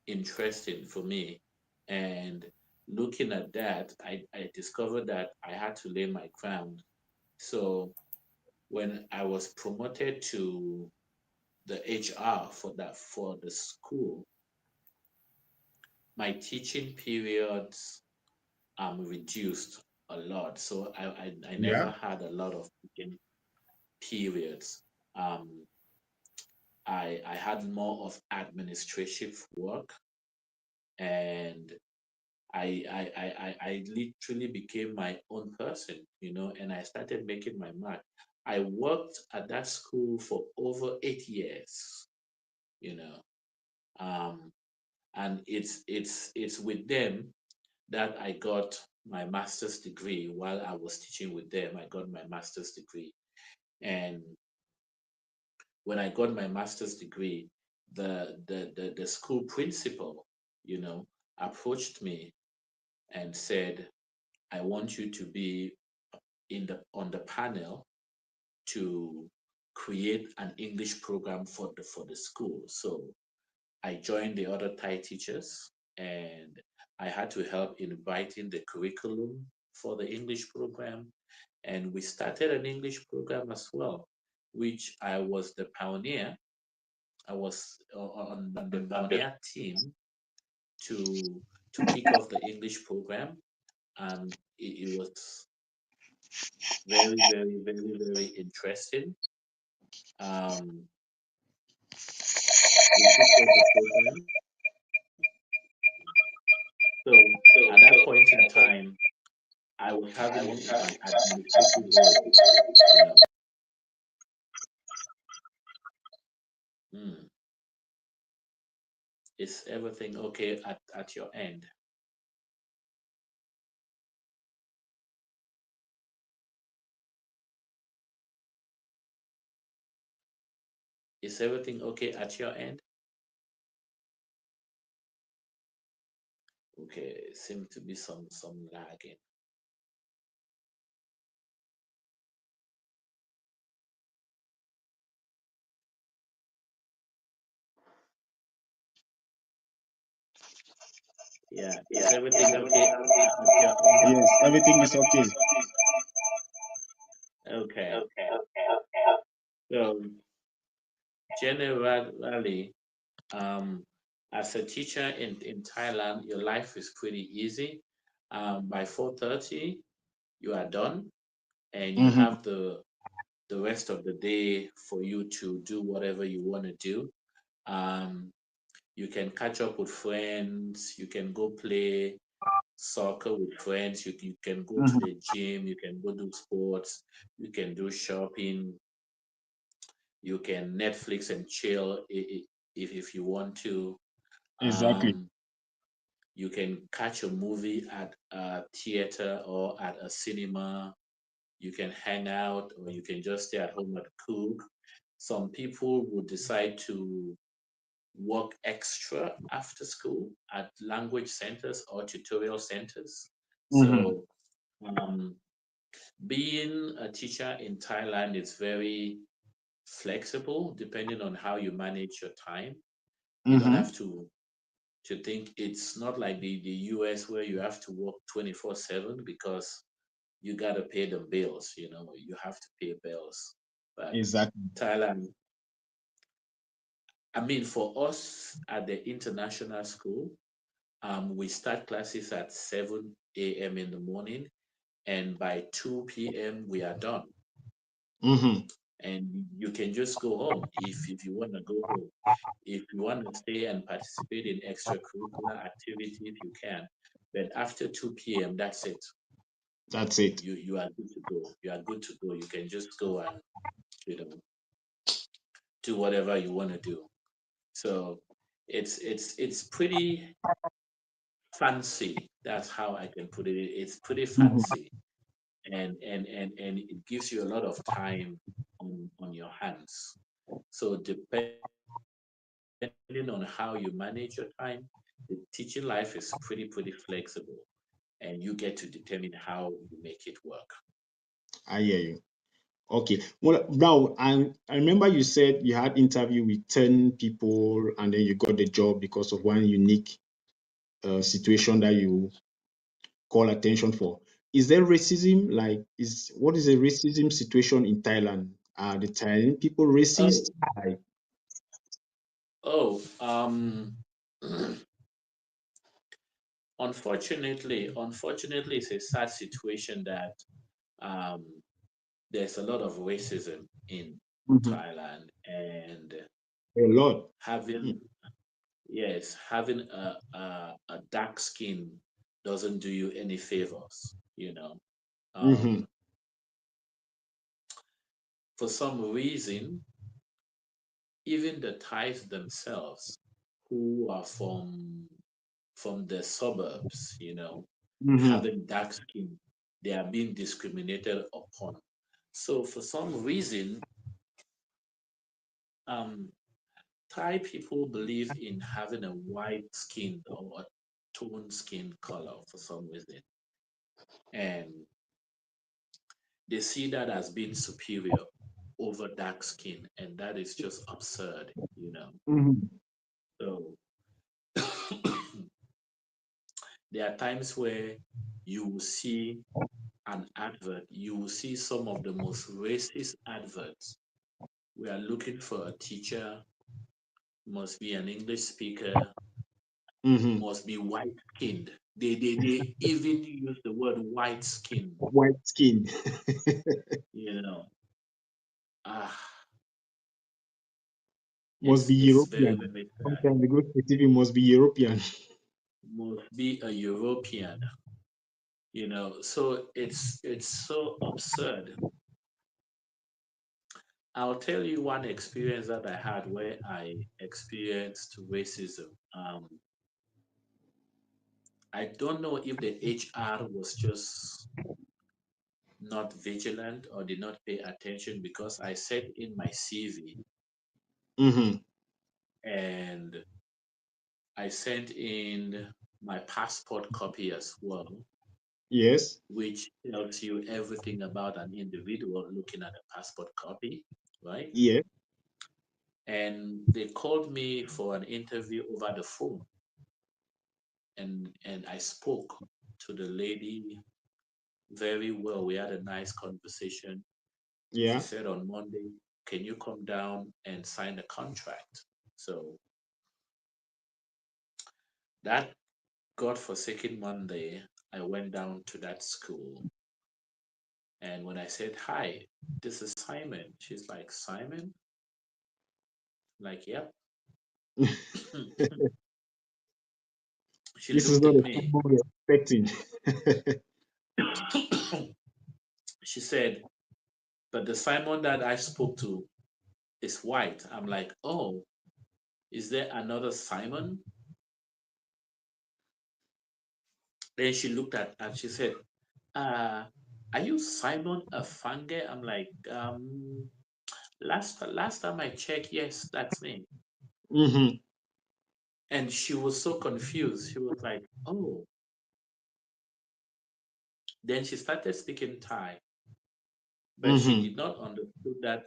B: interesting for me. And looking at that, I discovered that I had to lay my ground. So when I was promoted to the HR for the school, my teaching periods reduced a lot. So I never
A: Yeah.
B: had a lot of teaching periods. Um, I had more of administrative work, and I literally became my own person, you know, and I started making my mark. I worked at that school for over 8 years, you know, um, and it's with them that I got my master's degree. While I was teaching with them, I got my master's degree, and when I got my master's degree, the school principal, you know, approached me and said, I want you to be in the on the panel to create an English program for the school. So I joined the other Thai teachers, and I had to help in writing the curriculum for the English program. And we started an English program as well, which I was the pioneer. I was on the pioneer team to kick off the English program, and it was very, very, very, very interesting. Um, we kicked off the program. So at that point in time, I was having an administrative role, you know. Hmm. Is everything okay at your end? Is everything okay at your end? Okay, seem to be some lagging. Yeah, is everything okay at your end?
A: Yes, everything is okay.
B: Okay. So generally, um, as a teacher in Thailand, your life is pretty easy. By 4:30, you are done, and you
A: Mm-hmm.
B: have the rest of the day for you to do whatever you want to do. Um, you can catch up with friends. You can go play soccer with friends. You can go to
A: Mm-hmm.
B: the gym. You can go do sports. You can do shopping. You can Netflix and chill if you want to.
A: Exactly.
B: Um, you can catch a movie at a theater or at a cinema. You can hang out, or you can just stay at home and cook. Some people would decide to work extra after school at language centers or tutorial centers.
A: Mm-hmm.
B: So, um, being a teacher in Thailand is very flexible depending on how you manage your time. You don't
A: Mm-hmm.
B: have to think it's not like the US where you have to work 24/7 because you got to pay the bills, you have to pay bills. But
A: Exactly.
B: Thailand, I mean, for us at the international school, we start classes at 7 a.m. in the morning, and by 2 p.m. we are done.
A: Mm-hmm.
B: And you can just go home if you want to go home. If you want to stay and participate in extracurricular activities, you can. But after 2 p.m., that's it.
A: That's it.
B: You are good to go. You are good to go. You can just go and you know do whatever you want to do. So it's pretty fancy. That's how I can put it. It's pretty
A: Mm-hmm.
B: fancy, and it gives you a lot of time on your hands. So depending on how you manage your time, the teaching life is pretty flexible, and you get to determine how you make it work.
A: I hear you. Okay. Well, now I remember you said you had interview with 10 people and then you got the job because of one unique situation that you call attention for. Is there racism? Like, is what is a racism situation in Thailand? Are the Thailand people racist?
B: Oh,
A: Like,
B: oh, unfortunately, it's a sad situation that um, there's a lot of racism in
A: mhm,
B: Thailand, and
A: a lot.
B: having yes, having a dark skin doesn't do you any favors.
A: Mm-hmm,
B: Um, for some reason, even the Thais themselves, who are from the suburbs,
A: mm-hmm,
B: having dark skin, they are being discriminated upon. So for some reason, um, Thai people believe in having a white skin or a toned skin color for some reason. And they see that as being superior over dark skin. And that is just absurd.
A: mm-hmm.
B: So there are times where you will see an advert, you will see some of the most racist adverts. We are looking for a teacher, must be an English speaker,
A: Mm-hmm.
B: must be white skinned. They even use the word white skin,
A: White skin
B: you know. Ah,
A: must be
B: it's very,
A: European.
B: very sad.
A: Sometimes the go specific must be European.
B: Must be a European, So it's so absurd. I'll tell you one experience that I had where I experienced racism. I don't know if the HR was just not vigilant or did not pay attention, because I said in my CV,
A: Mm-hmm.
B: and I sent in my passport copy as well,
A: Yes.
B: which tells you everything about an individual looking at a passport copy, right?
A: Yes.
B: And they called me for an interview over the phone, and I spoke to the lady very well. We had a nice conversation. She
A: Yeah.
B: said on Monday, can you come down and sign the contract? So that godforsaken Monday, I went down to that school. And when I said, hi, this is Simon, she's like, Simon? Like, yep. She
A: This is
B: looked
A: not
B: at
A: a
B: me.
A: football we're expecting.
B: She said, but the Simon that I spoke to is white. I'm like, oh, is there another Simon? Then she looked at and she said, uh, are you Simon Afange? I'm like, last time I checked, yes, that's me.
A: Mm-hmm.
B: And she was so confused. She was like, oh. Then she started speaking Thai, but she
A: Mm-hmm.
B: did not understood that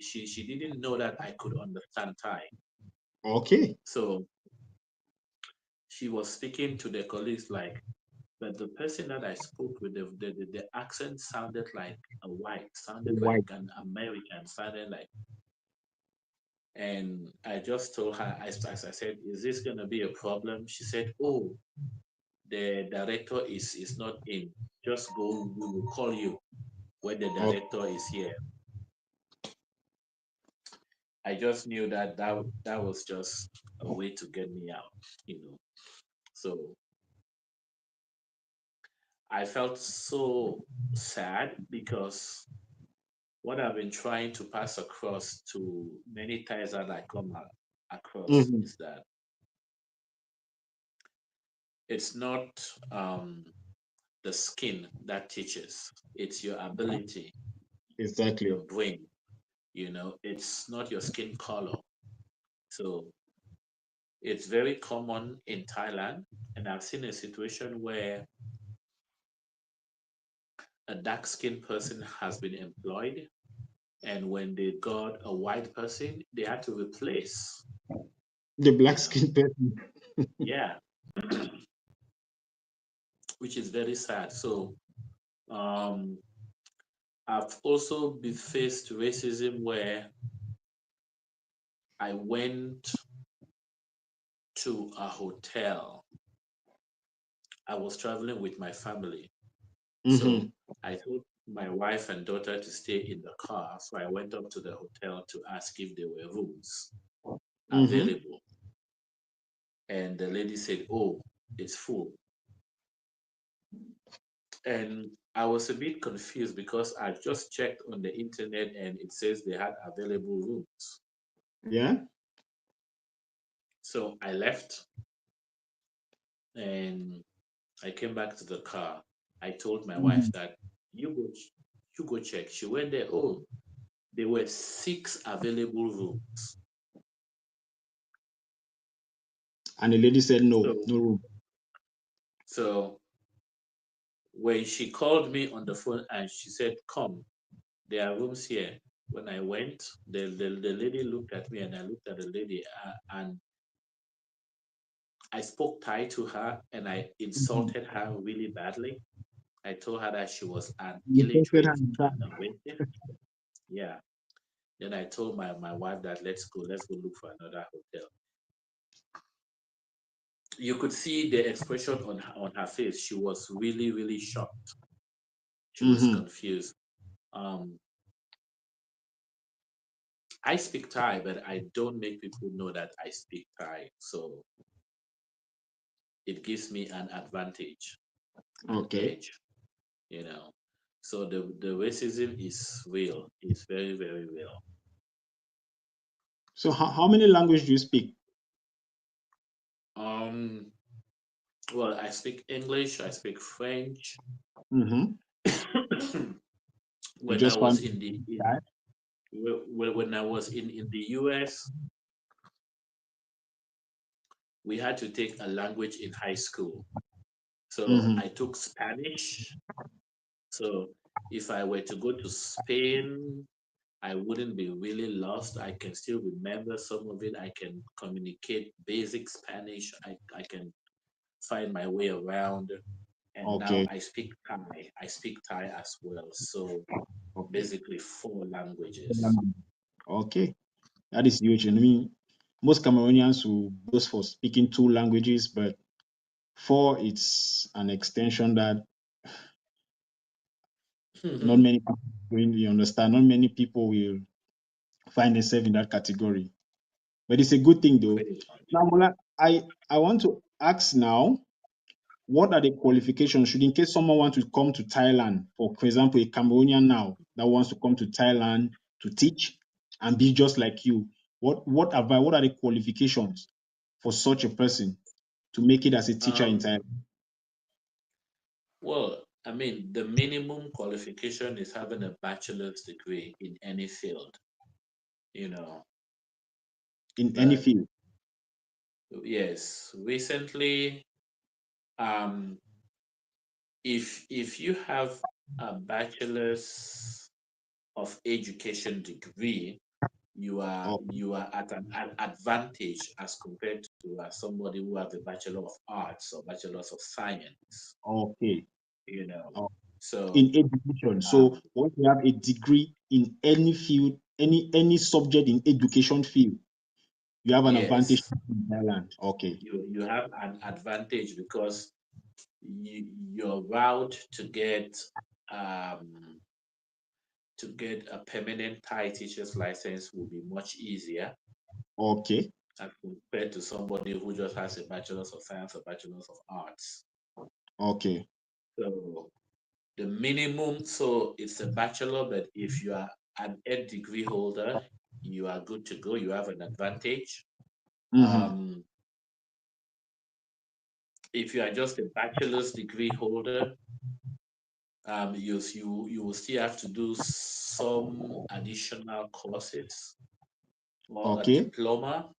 B: she didn't know that I could understand Thai.
A: Okay.
B: So she was speaking to the colleagues like, but the person that I spoke with, the accent sounded like a white, sounded like
A: White.
B: an American, sounded like. And I just told her, as I said, is this going to be a problem? She said, oh, the director is not in. Just go, we will call you when the
A: Okay.
B: director is here. I just knew that that was just a way to get me out, you know. So I felt so sad, because what I've been trying to pass across to many times that I come across
A: Mm-hmm.
B: is that it's not the skin that teaches, it's your ability, your
A: Exactly.
B: brain, it's not your skin color. So it's very common in Thailand, and I've seen a situation where a dark skinned person has been employed, and when they got a white person, they had to replace,
A: The black
B: you know.
A: skin person.
B: Yeah, which is very sad. So um, I've also been faced racism where I went to a hotel. I was traveling with my family. So
A: Mm-hmm.
B: I told my wife and daughter to stay in the car. So I went up to the hotel to ask if there were rooms
A: Mm-hmm.
B: available. And the lady said, oh, it's full. And I was a bit confused, because I just checked on the internet and it says they had available rooms.
A: Yeah.
B: So I left and I came back to the car. I told my wife
A: Mm-hmm.
B: that you go check. She went there. Oh, there were six available rooms.
A: And the lady said no,
B: So
A: no room.
B: so when she called me on the phone and she said, come, there are rooms here. When I went, the lady looked at me and I looked at the lady, and I spoke Thai to her and I
A: Mm-hmm.
B: insulted her really badly. I told her that she was an
A: You posted her
B: illiterate
A: in
B: and
A: time.
B: a racist. Yeah. Then I told my wife that let's go look for another hotel. You could see the expression on her face. She was really, really shocked. She was
A: Mm-hmm.
B: confused. Um, I speak Thai, but I don't make people know that I speak Thai. So it gives me an advantage, an
A: Okay.
B: edge. you know. So the racism is real. It's very, very real.
A: So how many languages do you speak?
B: Um, well, I speak English, I speak French.
A: Mm-hmm. You
B: When I
A: just found
B: was in the in
A: that?
B: when I was in the US, we had to take a language in high school. So
A: Mm-hmm.
B: I took Spanish. So if I were to go to Spain, I wouldn't be really lost. I can still remember some of it. I can communicate basic Spanish. I can find my way around. And now
A: Okay.
B: I speak Thai. I speak Thai as well. So
A: Okay.
B: basically four languages.
A: Okay. That is huge. And I mean, most Cameroonians will boast for speaking two languages, but four, it's an extension that not
B: Pretty
A: many people really understand. Not many people will find themselves in that category. But it's a good thing though.
B: much.
A: Now, Mola, I want to ask now, what are the qualifications should in case someone wants to come to Thailand, for example, a Cameroonian now that wants to come to Thailand to teach and be just like you, what are the qualifications for such a person to make it as a teacher in
B: Um,
A: Thailand?
B: well, I mean, the minimum qualification is having a bachelor's degree in any field, you know.
A: In any
B: But
A: field?
B: yes, recently, um, if you have a bachelor's of education degree,
A: Oh,
B: you are at an advantage as compared to somebody who has a bachelor of arts or bachelor's of science,
A: okay.
B: you know.
A: Oh, in
B: So
A: education.
B: um,
A: So once you have a degree in any field, any subject in education field, you have an advantage
B: yes,
A: in Thailand. Okay.
B: you have an advantage because your route um, to get a permanent Thai teacher's license will be much easier
A: Okay.
B: as compared to somebody who just has a bachelor's of science or bachelor's of arts.
A: Okay.
B: So the minimum, so it's a bachelor, but if you are an ed degree holder, you are good to go. You have an advantage.
A: Mm-hmm.
B: Um, if you are just a bachelor's degree holder, you will still have to do some additional courses or a
A: Okay.
B: diploma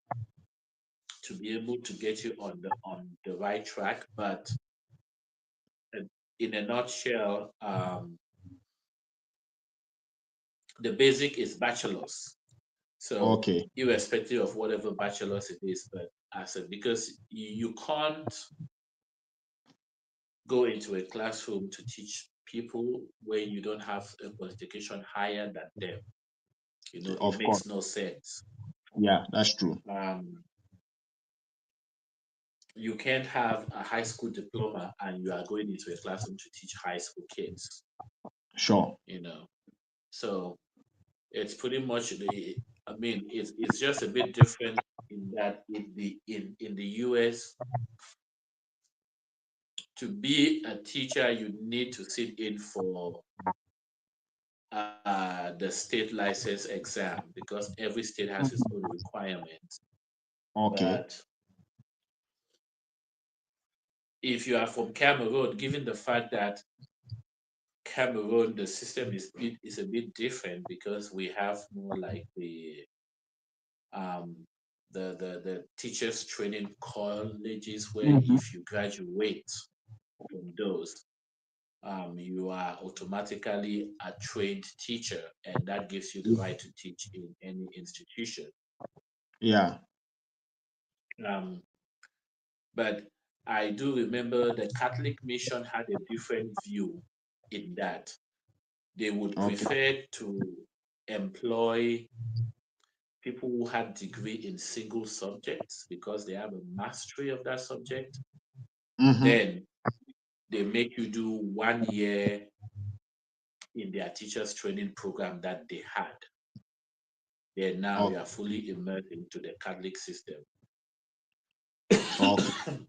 B: to be able to get you on the right track. But uh, in a nutshell, the basic is bachelor's. So
A: Okay.
B: irrespective of whatever bachelor's it is, but I said because you can't go into a classroom to teach people when you don't have a qualification higher than them. You know, it
A: Of course.
B: makes no sense.
A: Yeah, that's true.
B: Um, you can't have a high school diploma and you are going into a classroom to teach high school kids,
A: Sure.
B: you know. So it's pretty much the I mean it's just a bit different in that in the US to be a teacher you need to sit in for the state license exam because every state has its own requirements.
A: Okay.
B: But if you are from Cameroon, given the fact that Cameroon, the system is a bit different because we have more like um, the teachers training colleges where
A: Mm-hmm.
B: if you graduate from those, you are automatically a trained teacher, and that gives you the right to teach in any institution.
A: Yeah.
B: Um, but I do remember the Catholic mission had a different view in that they would
A: Okay.
B: prefer to employ people who had degree in single subjects because they have a mastery of that subject.
A: Mm-hmm.
B: Then they make you do 1 year in their teachers training program that they had. Then now you
A: Okay.
B: are fully immersed into the Catholic system.
A: Okay.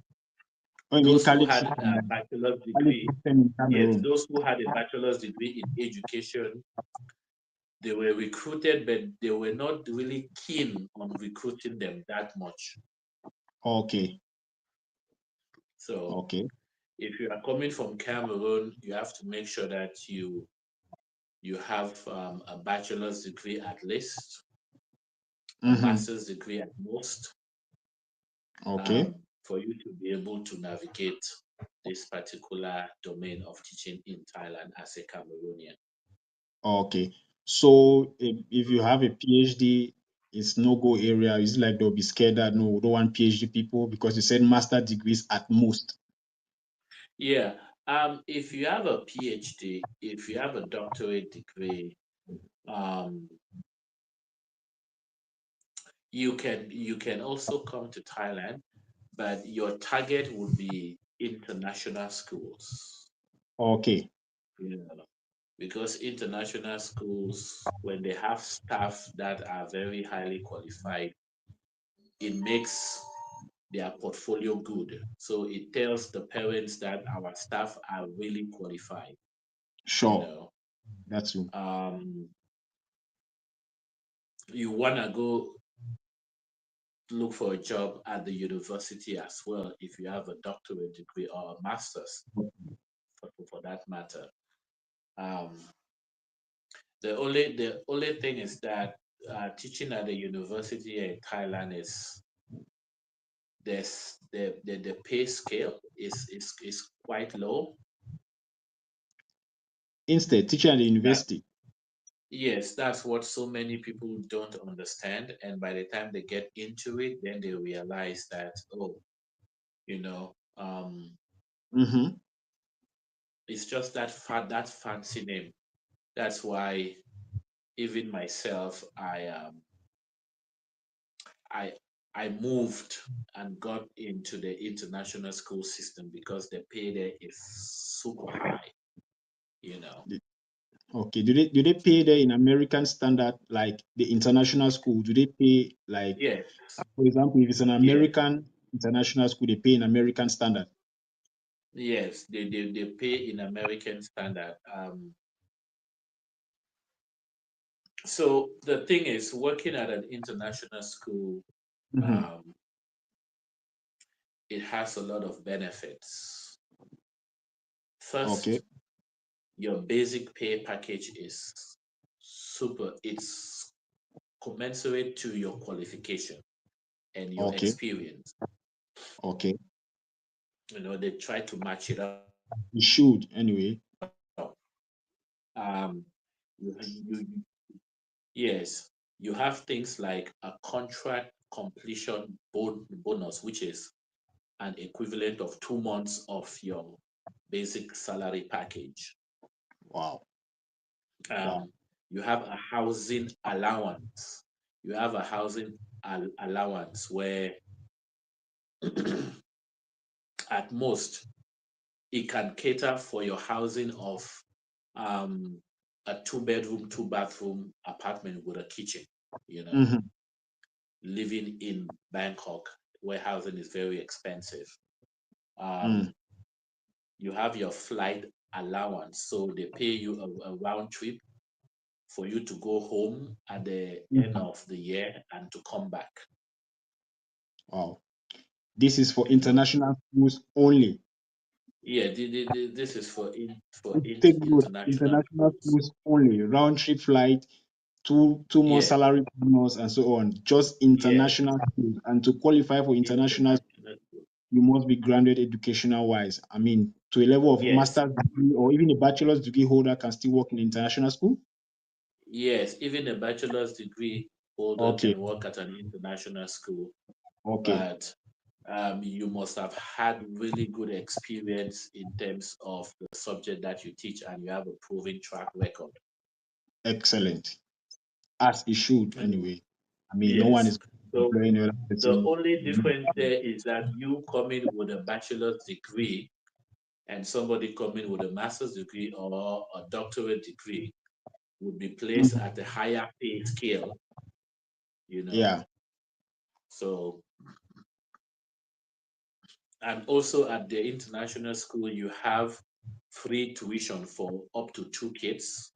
A: I mean,
B: those who
A: Khalid
B: had
A: system,
B: a bachelor's
A: Khalid
B: degree,
A: system in
B: yes,
A: Cameroon.
B: those who had a bachelor's degree in education, they were recruited, but they were not really keen on recruiting them that much.
A: Okay,
B: So
A: okay.
B: if you are coming from Cameroon, you have to make sure that you have a bachelor's degree at least, a
A: Mm-hmm.
B: master's degree at most,
A: Okay,
B: for you to be able to navigate this particular domain of teaching in Thailand as a Cameroonian.
A: okay. So if you have a PhD, it's no go area. It's like they'll be scared that no, we don't want PhD people because you said master degrees at most.
B: Yeah. If you have a PhD, if you have a doctorate degree, um, you can also come to Thailand, but your target would be international schools.
A: Okay,
B: You know, because international schools, when they have staff that are very highly qualified, it makes their portfolio good. So it tells the parents that our staff are really qualified. You
A: sure.
B: know,
A: That's you.
B: um, you wanna go look for a job at the university as well if you have a doctorate degree or a master's for that matter. Um, the only thing is that teaching at the university in Thailand is the pay scale is quite low.
A: Instead, teaching at the
B: That
A: university.
B: yes, that's what so many people don't understand, and by the time they get into it, then they realize that oh, you know,
A: Mm-hmm.
B: it's just that fancy name. That's why even myself, I I moved and got into the international school system because the pay there is super high, you know.
A: Okay. Do they pay there in American standard like the international school? Do they pay like,
B: Yes,
A: for example, if it's an
B: yes,
A: American international school, they pay in American standard?
B: yes. They pay in American standard. So the thing is, working at an international school,
A: Mm-hmm.
B: um, it has a lot of benefits.
A: Okay.
B: First, your basic pay package is super. It's commensurate to your qualification and your
A: Okay.
B: experience.
A: Okay.
B: You know, they try to match it up.
A: You should anyway.
B: Um, yes, you have things like a contract completion bonus, which is an equivalent of 2 months of your basic salary package.
A: Wow. Wow.
B: Um, you have a housing allowance. You have a housing allowance where at most it can cater for your housing of um, a two-bedroom, two-bathroom apartment with a kitchen, you know,
A: Mm-hmm.
B: living in Bangkok, where housing is very expensive.
A: Mm.
B: Um, you have your flight allowance, so they pay you a round trip for you to go home at the end
A: Mhm.
B: of the year and to come back.
A: Wow. This is for
B: You know,
A: international schools only.
B: yeah, this is for
A: Take note,
B: international
A: international
B: schools.
A: schools only. Round trip flight, two more
B: Yeah,
A: salary bonus, and so on. Just
B: yeah,
A: international schools. And to qualify for international,
B: international schools.
A: you must be grounded educational wise. I mean, to a level of
B: Yes,
A: master's degree or even a bachelor's degree holder can still work in international school.
B: yes, even a bachelor's degree holder
A: Okay.
B: can work at an international school,
A: Okay.
B: but you must have had really good experience in terms of the subject that you teach and you have a proven track record.
A: Excellent. As it should
B: You know,
A: anyway. I mean, no one
B: yes.
A: is
B: So
A: employing another
B: the
A: person.
B: only difference there is that you come in with a bachelor's degree and somebody come in with a master's degree or a doctorate degree would be placed
A: Mhm.
B: at a higher pay scale, you know.
A: Yeah.
B: So And also at the international school, you have free tuition for up to 2 kids.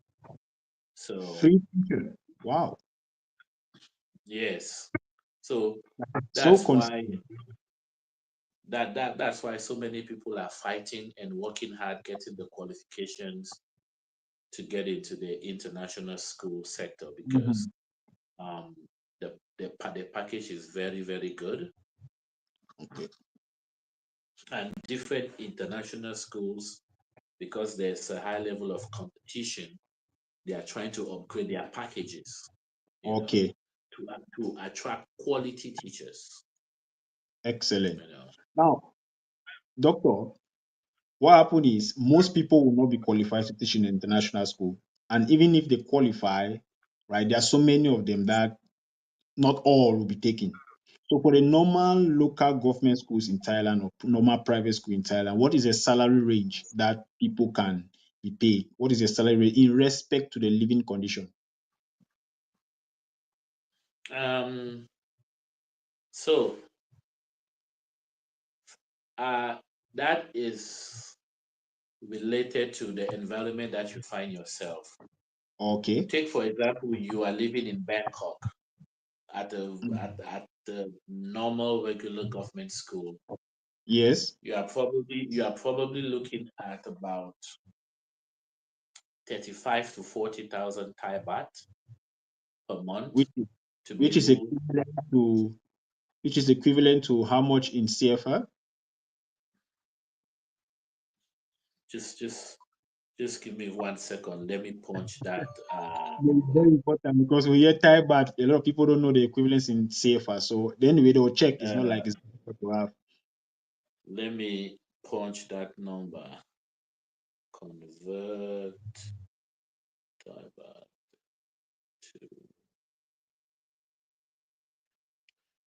B: So
A: Free teacher. Wow.
B: yes, so
A: So
B: that's why
A: considerate.
B: that's why so many people are fighting and working hard, getting the qualifications to get into the international school sector because
A: Mhm.
B: um, the package is very very good,
A: Okay.
B: and different international schools, because there's a high level of competition, they are trying to upgrade their packages, you know,
A: Okay.
B: to attract quality teachers,
A: Excellent.
B: you know.
A: Now, doctor, what happened is most people will not be qualified to teach in international school. And even if they qualify, right, there are so many of them that not all will be taken. So for the normal local government schools in Thailand or normal private school in Thailand, what is the salary range that people can be paid? What is the salary range in respect to the living condition?
B: Um, so uh, that is related to the environment that you find yourself.
A: Okay.
B: Take for example, you are living in Bangkok
A: Mm.
B: at the normal regular government school.
A: Yes,
B: You are probably looking at about 35 to 40,000 Thai baht per month
A: which is
B: to be
A: which is
B: able.
A: equivalent to which is equivalent to how much in CFR?
B: Just give me 1 second. Let me punch that.
A: It's very important because we hear Thai baht, a lot of people don't know the equivalence in CFR. So the only way they'll check is not
B: Uh,
A: like it's difficult to have.
B: Let me punch that number. Convert Thai baht to.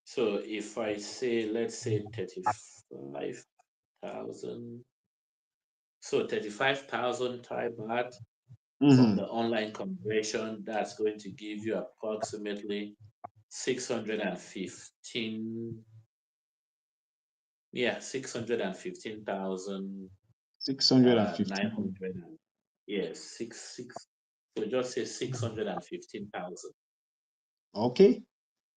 B: So if I say, let's say 35,000. So 35,000 Thai baht from
A: Mm-hmm.
B: the online conversion, that's going to give you approximately 615. Yeah, 615,000
A: 615.
B: 900. Yes, six. So just say 615,000.
A: Okay.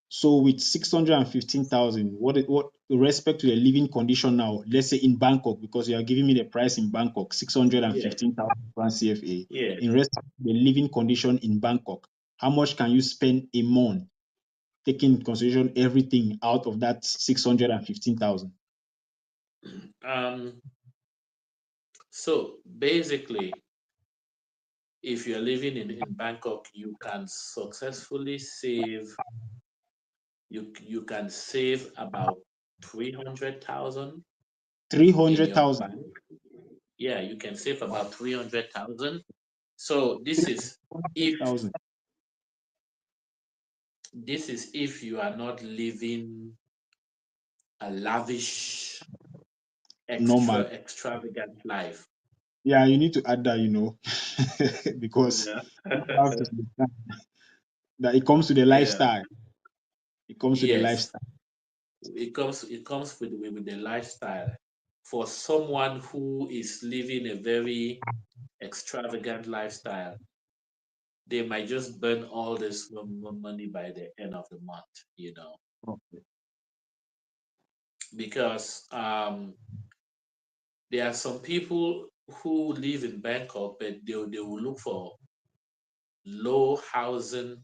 A: So with 615,000, what with respect to the living condition now, let's say in Bangkok, because you are giving me the price in Bangkok,
B: Yes,
A: 615,000 francs CFA.
B: yes.
A: In respect to the living condition in Bangkok, how much can you spend a month, taking into consideration everything out of that 615,000?
B: Um, so basically, if you're living in Bangkok, you can successfully save, you can save about 300,000 in your
A: 300,000.
B: bank. Yeah, you can save about 300,000. So
A: Thousand.
B: this is if you are not living a lavish,
A: Normal.
B: extravagant life.
A: Yeah, you need to add that, because
B: Yeah.
A: people have to understand that it comes to the
B: Yeah.
A: lifestyle. It comes to the
B: Yes.
A: lifestyle.
B: It comes with the lifestyle. For someone who is living a very extravagant lifestyle, they might just burn all this money by the end of the month,
A: Okay.
B: because there are some people who live in Bangkok, but they will look for low housing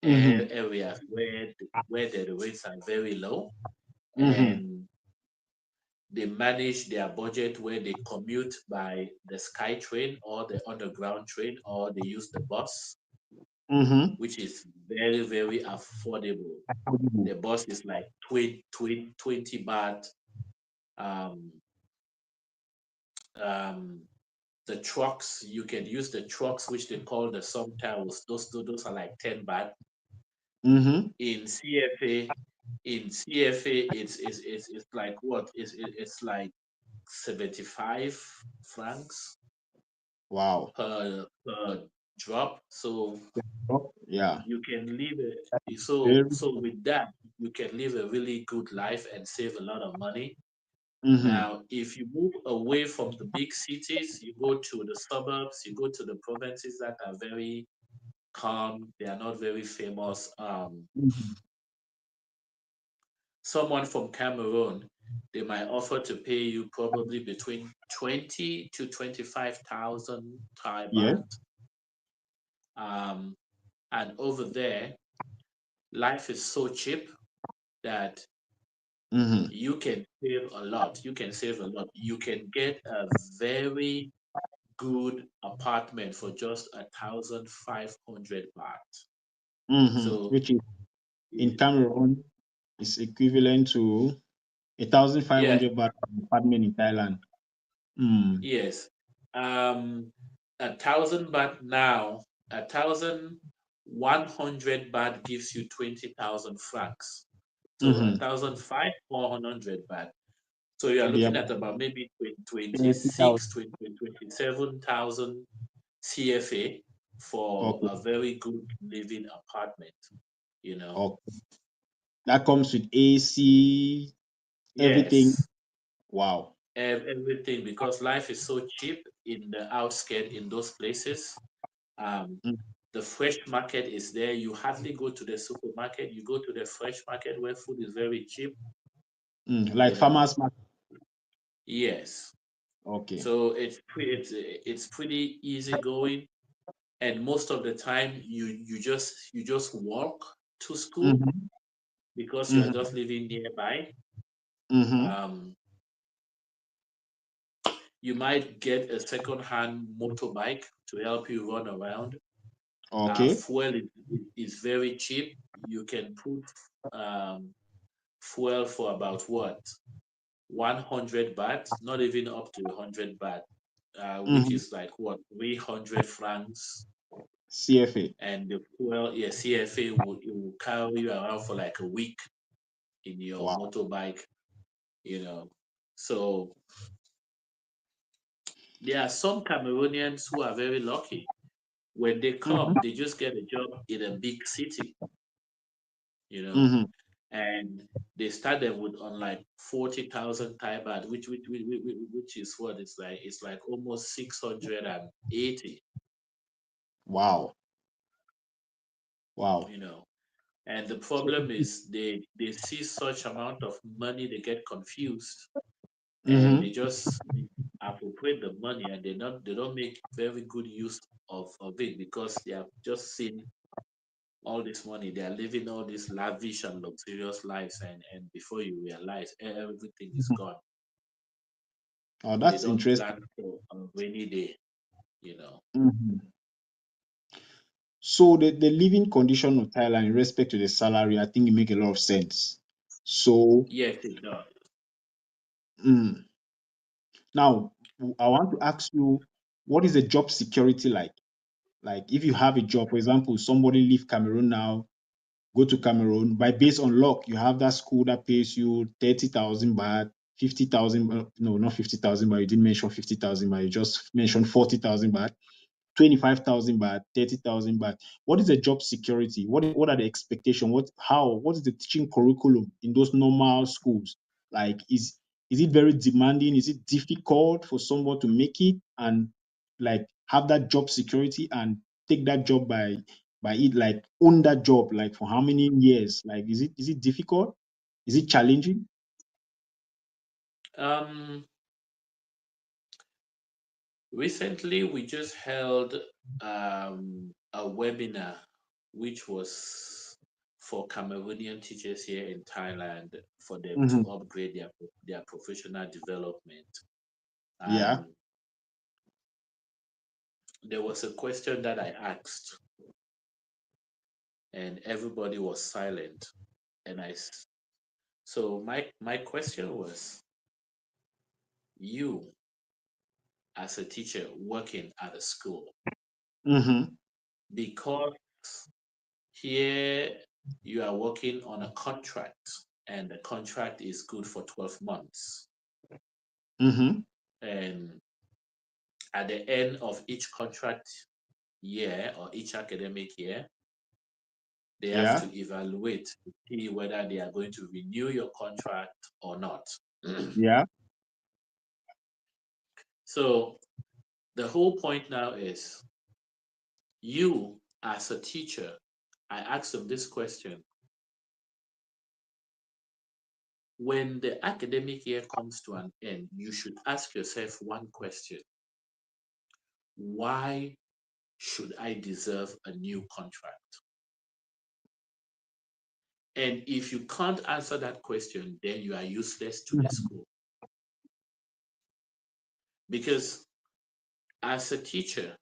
A: Mm-hmm.
B: areas where the rates are very low,
A: Mm-hmm.
B: and they manage their budget where they commute by the sky train or the underground train, or they use the bus,
A: Mm-hmm.
B: which is very very affordable.
A: Affordable.
B: The bus is like 20 baht. um, um, the trucks, you can use the trucks which they call the sometimes, those are like 10 baht.
A: Mm-hmm.
B: In CFA, it's like what? It's like 75 francs
A: Wow.
B: per drop. So
A: Oh, yeah.
B: you can live
A: Very.
B: so with that, you can live a really good life and save a lot of money.
A: Mm-hmm.
B: Now, if you move away from the big cities, you go to the suburbs, you go to the provinces that are very calm, they are not very famous.
A: Mm-hmm.
B: Someone from Cameroon, they might offer to pay you probably between 20 to 25,000 Thai
A: Yes.
B: baht. Um, and over there, life is so cheap that
A: Mm-hmm.
B: you can save a lot. You can save a lot. You can get a very good apartment for just 1,500 baht.
A: Mm-hmm.
B: So
A: Which is in
B: y-
A: Cameroon is equivalent to 1,500
B: yeah,
A: baht apartment in Thailand. Mm.
B: yes. Um, 1,000 baht now, 1,100 baht gives you 20,000 francs. So
A: Mm-hmm.
B: 1,400 baht. So you are
A: The
B: looking at about maybe
A: 30,000.
B: 26, 27,000 CFA for
A: Okay.
B: a very good living apartment, you know.
A: Okay. That comes with AC, everything.
B: Yes,
A: Wow.
B: everything because life is so cheap in the outskirts in those places. Um,
A: Mm.
B: the fresh market is there. You hardly go to the supermarket. You go to the fresh market where food is very cheap,
A: Mm. Like
B: you know.
A: farmers market.
B: Yes.
A: Okay.
B: So it's pretty easy going, and most of the time you just walk to school
A: Mm-hmm.
B: because you are
A: Mm-hmm.
B: just living nearby.
A: Mm-hmm.
B: Um, you might get a second-hand motorbike to help you run around.
A: Okay.
B: Fuel is very cheap. You can put um, fuel for about what 100 baht, not even up to 100 baht, which
A: Mm-hmm.
B: is like what 300 francs.
A: CFA.
B: And the fuel, yeah, CFA will carry you around for like a week in your
A: Wow.
B: motorbike, you know. So there are some Cameroonians who are very lucky. When they come,
A: Mm-hmm.
B: they just get a job in a big city, you know,
A: Mm-hmm.
B: and they start them with on like 40,000 Thai baht, which is what it's like almost 680,
A: Wow. Wow.
B: you know. And the
A: So.
B: problem is they see such amount of money, they get confused and
A: Mm-hmm.
B: they just appropriate the money and they don't make very good use of it because they have just seen all this money. They are living all these lavish and luxurious lives, and before you realize everything is
A: Mm-hmm.
B: gone.
A: Oh,
B: They
A: that's
B: don't plan
A: interesting.
B: for a rainy day, you know.
A: Mm-hmm. So the living condition of Thailand in respect to the salary, I think it make a lot of sense. So
B: Yes, it does.
A: mm, now I want to ask you, what is the job security like? Like if you have a job, for example, somebody leave Cameroon now, go to Cameroon, by based on luck, you have that school that pays you 30,000 baht, 50,000, no, not 50,000 baht, you didn't mention 50,000 baht, you just mentioned 40,000 baht. 25,000 baht, 30,000 baht. What is the job security? What are the expectations? What is the teaching curriculum in those normal schools? Like, is it very demanding? Is it difficult for someone to make it and like have that job security and take that job by it, like own that job, like for how many years? Like, is it difficult? Is it challenging?
B: Um, Recently we just held a webinar which was for Cameroonian teachers here in Thailand for them to
A: Hmm.
B: upgrade their professional development.
A: Yeah.
B: And there was a question that I asked, and everybody was silent. And so my question was, you as a teacher working at a school,
A: Hmm.
B: because here you are working on a contract, and the contract is good for 12 months.
A: Hmm.
B: And at the end of each contract year or each academic year, they have
A: Yeah.
B: to evaluate to see whether they are going to renew your contract or not.
A: Yeah.
B: So the whole point now is, you as a teacher, I asked them this question. When the academic year comes to an end, you should ask yourself one question. Why should I deserve a new contract? And if you can't answer that question, then you are useless to the school. Because as a teacher,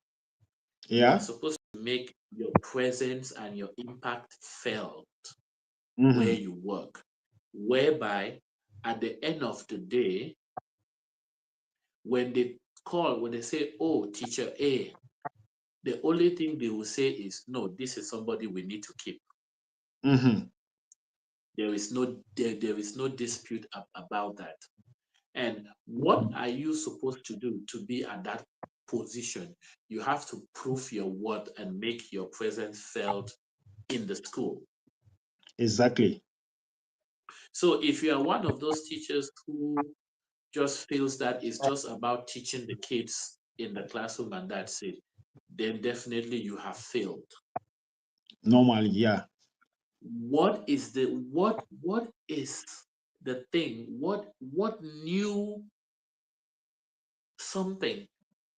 B: you are
A: Yeah.
B: supposed to make your presence and your impact felt where
A: Mm-hmm.
B: you work, whereby at the end of the day, when they say, oh, teacher A, the only thing they will say is, no, this is somebody we need to keep.
A: Mm-hmm.
B: There is no dispute about that. And what are you supposed to do to be at that position? You have to prove your worth and make your presence felt in the school.
A: Exactly.
B: So if you are one of those teachers who just feels that it's just about teaching the kids in the classroom and that's it, then definitely you have failed.
A: Normally, yeah.
B: What is the thing? What new something,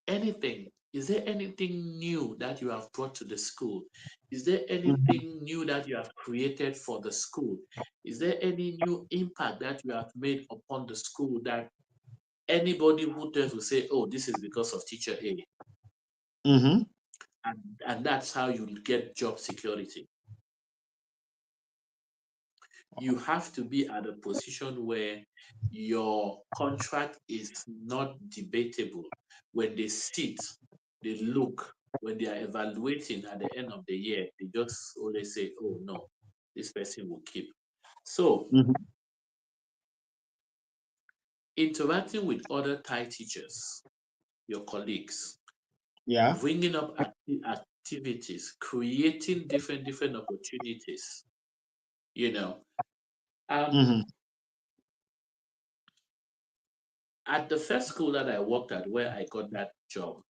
B: anything? Is there anything new that you have brought to the school? Is there
A: Mm-hmm.
B: anything new that you have created for the school? Is there any new impact that you have made upon the school that anybody who tells will say, oh, this is because of teacher A?
A: Mm-hmm.
B: And that's how you get job security. You have to be at a position where your contract is not debatable. When they sit, they look, when they are evaluating at the end of the year, they just always say, oh no, this person will keep. So
A: Mm-hmm.
B: interacting with other Thai teachers, your colleagues,
A: Yeah.
B: bringing up activities, creating different opportunities, you know.
A: Mm-hmm.
B: Um, at the first school that I worked at, where I got that job,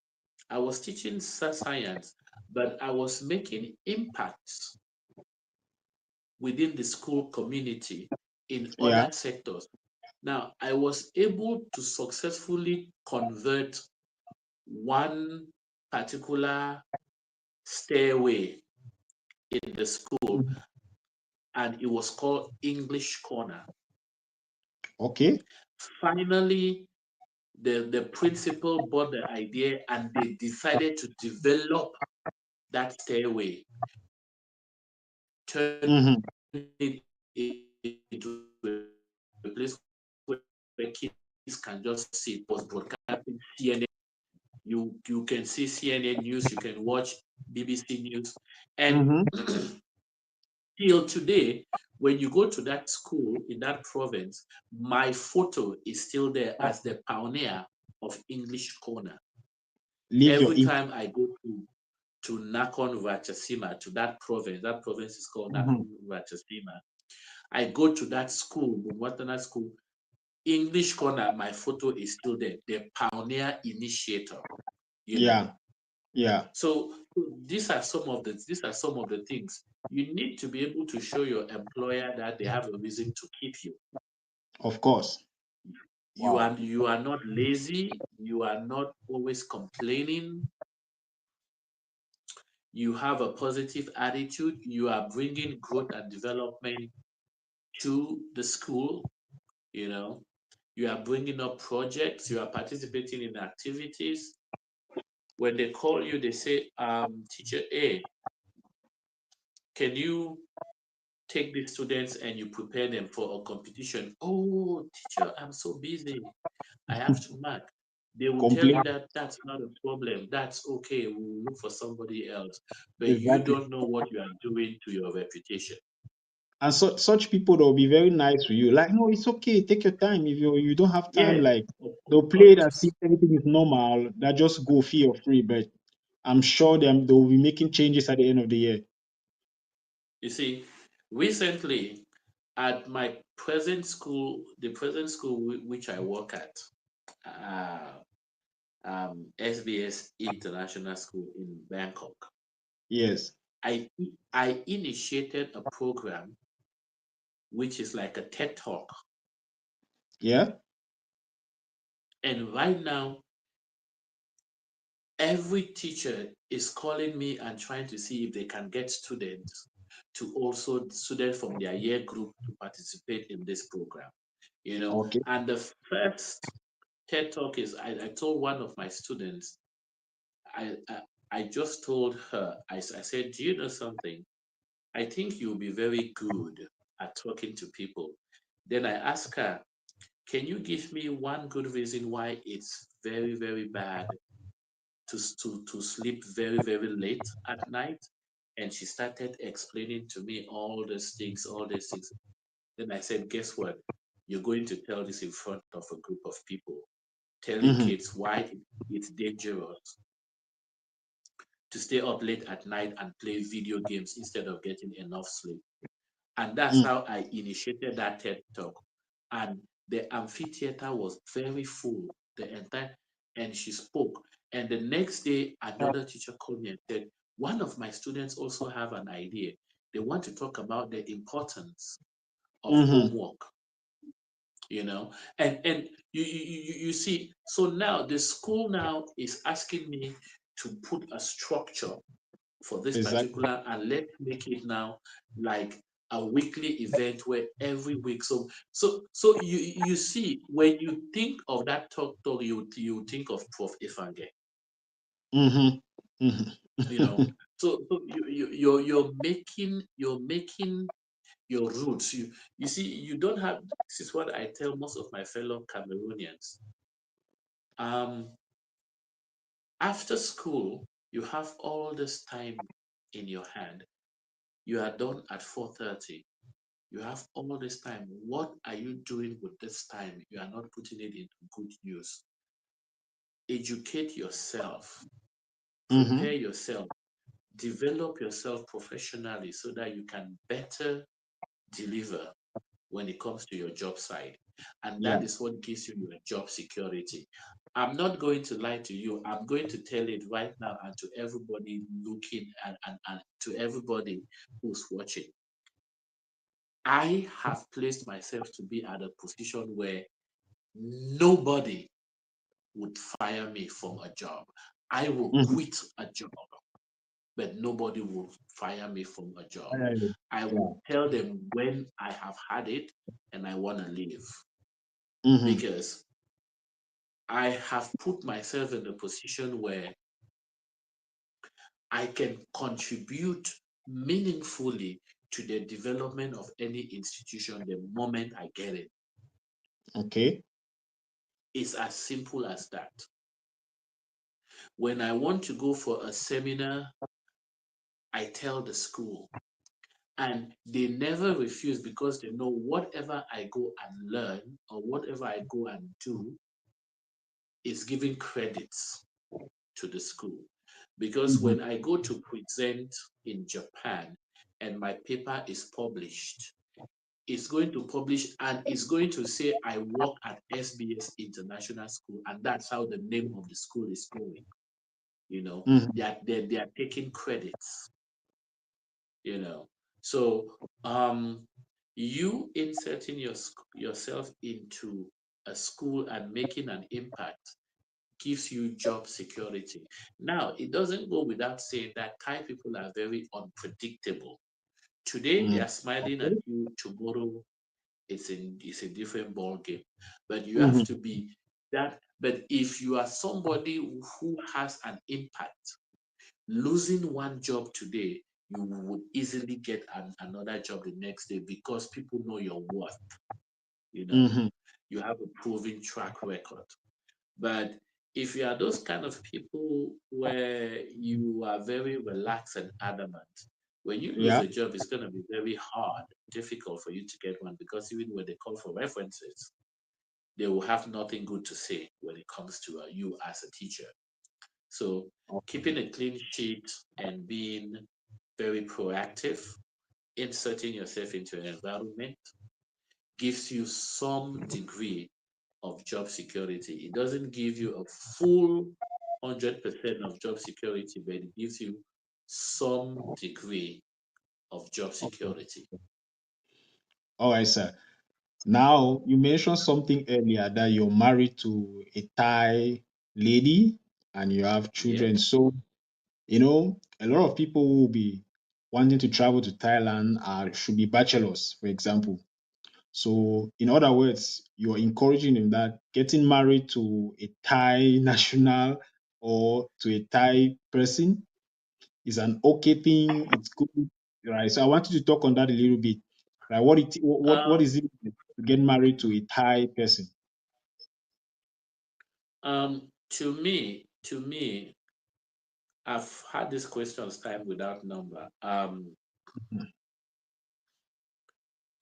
B: I was teaching science, but I was making impacts within the school community in
A: Yeah.
B: other sectors. Now, I was able to successfully convert one particular stairway in the school,
A: Mhm.
B: and it was called English Corner.
A: Okay.
B: Finally, the principal bought the idea and they decided to develop that stairway, turn
A: Mm-hmm.
B: it into a place where kids can just see. It was broadcasting CNN. You can see CNN news, you can watch BBC News. And
A: Mm-hmm.
B: till today, when you go to that school in that province, my photo is still there as the pioneer of English Corner.
A: Leave your
B: Every time I go to Nakhon Ratchasima, to that province is called
A: Mm-hmm.
B: Nakhon Ratchasima. I go to that school, Bumwatana school, English Corner, my photo is still there, the pioneer initiator, you know.
A: Yeah. Yeah.
B: So these are some of the things. You need to be able to show your employer that they have a reason to keep you.
A: Of course. Wow.
B: You are not lazy, you are not always complaining, you have a positive attitude, you are bringing growth and development to the school, you know, you are bringing up projects, you are participating in activities. When they call you, they say, teacher A, can you take the students and you prepare them for a competition? Oh, teacher, I'm so busy. I have to mark. They will tell
A: Complain.
B: you that that's not a problem. That's okay. We will look for somebody else. But you
A: Exactly.
B: don't know what you are doing to your reputation.
A: And such people they'll be very nice with you. Like, no, it's okay. Take your time. If you don't have time,
B: Yes,
A: like
B: of
A: they'll play it as
B: course.
A: if everything is normal. That just go feel free. But I'm sure they'll be making changes at the end of the year.
B: You see, recently at my present school, the present school which I work at, uh, SBS International School in Bangkok.
A: Yes.
B: I I initiated a program which is like a TED Talk,
A: Yeah.
B: and right now every teacher is calling me and trying to see if they can get students to also students from their year group to participate in this program.
A: Okay.
B: And the first TED Talk is I told one of my students, I, I I just told her, I said, do you know something? I think you'll be very good at talking to people. Then I asked her, can you give me one good reason why it's very, very bad to sleep very, very late at night? And she started explaining to me all these things. Then I said, guess what? You're going to tell this in front of a group of people, telling
A: Mm-hmm.
B: kids why it's dangerous to stay up late at night and play video games instead of getting enough sleep. And that's
A: Mm.
B: how I initiated that TED Talk. And the amphitheater was very full, the entire, and she spoke. And the next day, another teacher called me and said, one of my students also have an idea. They want to talk about the importance of
A: Mm-hmm.
B: homework, you know. And you see, so now the school now is asking me to put a structure for this
A: Exactly.
B: particular, and let's make it now like a weekly event where every week. So you see, when you think of that talk, you think of Prof. Ifange,
A: Mm-hmm.
B: you know.
A: Mm-hmm.
B: So you're making your roots. You see, you don't have, this is what I tell most of my fellow Cameroonians. Um After school, you have all this time in your hand. You are done at 4:30. You have all this time. What are you doing with this time? You are not putting it into good use. Educate yourself,
A: Mm-hmm.
B: prepare yourself, develop yourself professionally so that you can better deliver when it comes to your job side. And that
A: Yeah.
B: is what gives you your job security. I'm not going to lie to you. I'm going to tell it right now and to everybody looking and to everybody who's watching. I have placed myself to be at a position where nobody would fire me from a job. I will
A: Mm-hmm.
B: quit a job, but nobody will fire me from a job. I
A: Yeah.
B: will tell them when I have had it and I want to leave,
A: Mm-hmm.
B: because I have put myself in a position where I can contribute meaningfully to the development of any institution the moment I get it.
A: Okay.
B: It's as simple as that. When I want to go for a seminar, I tell the school, and they never refuse because they know whatever I go and learn or whatever I go and do is giving credits to the school. Because
A: Mm-hmm.
B: when I go to present in Japan and my paper is published, it's going to publish and it's going to say I work at SBS International School, and that's how the name of the school is going. You know,
A: Mm-hmm.
B: they are taking credits, you know. So you inserting yourself into a school and making an impact gives you job security. Now, it doesn't go without saying that Thai people are very unpredictable. Today they
A: Mm-hmm.
B: are smiling at
A: Okay.
B: you, tomorrow it's a different ball game. But you have
A: Mm-hmm.
B: to be that. But if you are somebody who has an impact, losing one job today, you would easily get another job the next day because people know your worth. You know,
A: Mm-hmm.
B: you have a proven track record. But if you are those kind of people where you are very relaxed and adamant, when you lose
A: Yeah.
B: a job, it's going to be very hard, difficult for you to get one, because even when they call for references, they will have nothing good to say when it comes to you as a teacher. So keeping a clean sheet and being very proactive, inserting yourself into an environment gives you some degree of job security. It doesn't give you a full 100% of job security, but it gives you some degree of job
A: Okay.
B: security.
A: All right, sir. Now, you mentioned something earlier that you're married to a Thai lady and you have
B: Yeah.
A: children. So, a lot of people will be wanting to travel to Thailand should be bachelors, for example. So, in other words, you're encouraging them that getting married to a Thai national or to a Thai person is an okay thing. It's good, right? So, I want you to talk on that a little bit. Like, what
B: Um,
A: is it to get married to a Thai person?
B: to me, I've had this questions time without number.
A: Mhm.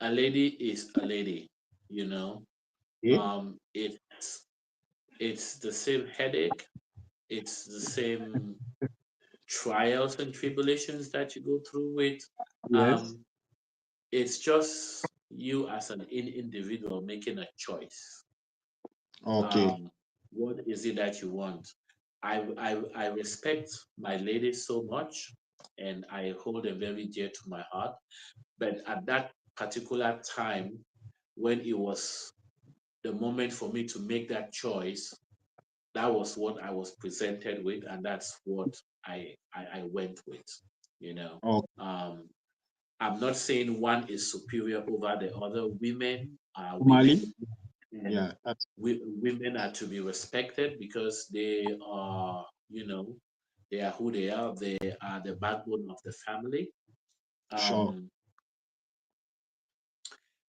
B: A lady is a lady, you know.
A: Okay.
B: It's the same headache, it's the same trials and tribulations that you go through with.
A: Yes.
B: Um, it's just you as an individual making a choice.
A: Okay.
B: Um, what is it that you want? I respect my ladies so much, and I hold them very dear to my heart. But at that particular time, when it was the moment for me to make that choice, that was what I was presented with, and that's what I went with. You know,
A: Oh,
B: um, I'm not saying one is superior over the other. Women are
A: normally,
B: women, and
A: yeah. That's
B: women are to be respected because they are, they are who they are. They are the backbone of the family.
A: sure.
B: Um,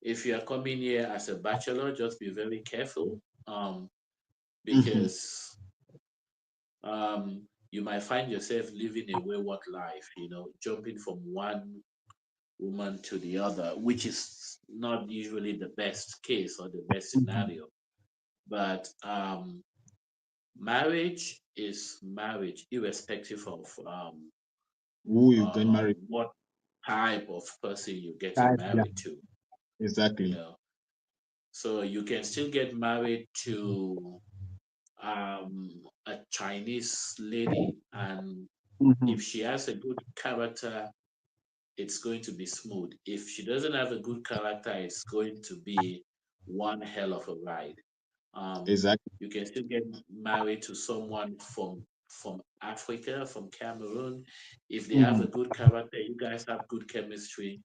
B: if you are coming here as a bachelor, just be very careful,
A: Hmm.
B: because you might find yourself living a wayward life, jumping from one woman to the other, which is not usually the best case or the best scenario. But marriage is marriage, irrespective of
A: Who you get married?
B: what type of person you're getting
A: Type, yeah,
B: married to, you
A: exactly.
B: know. So you can still get married to a Chinese lady, and
A: Hmm.
B: if she has a good character, it's going to be smooth. If she doesn't have a good character, it's going to be one hell of a ride. Um,
A: Exactly.
B: you can still get married to someone from Africa, from Cameroon. If they have
A: Hmm.
B: a good character, you guys have good chemistry,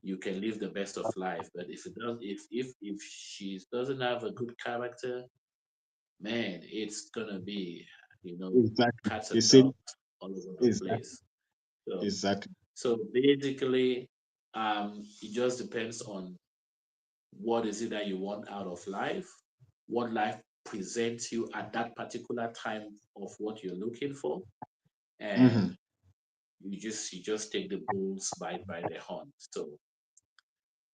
B: you can live the best of life. But if it does, if she doesn't have a good character, man, it's gonna be,
A: Exactly.
B: cats
A: The
B: and
A: same.
B: dogs all over the
A: Exactly.
B: place. So
A: Exactly.
B: so basically, it just depends on what is it that you want out of life, what life presents you at that particular time of what you're looking for, and
A: Hmm.
B: you just take the bulls by the horn. So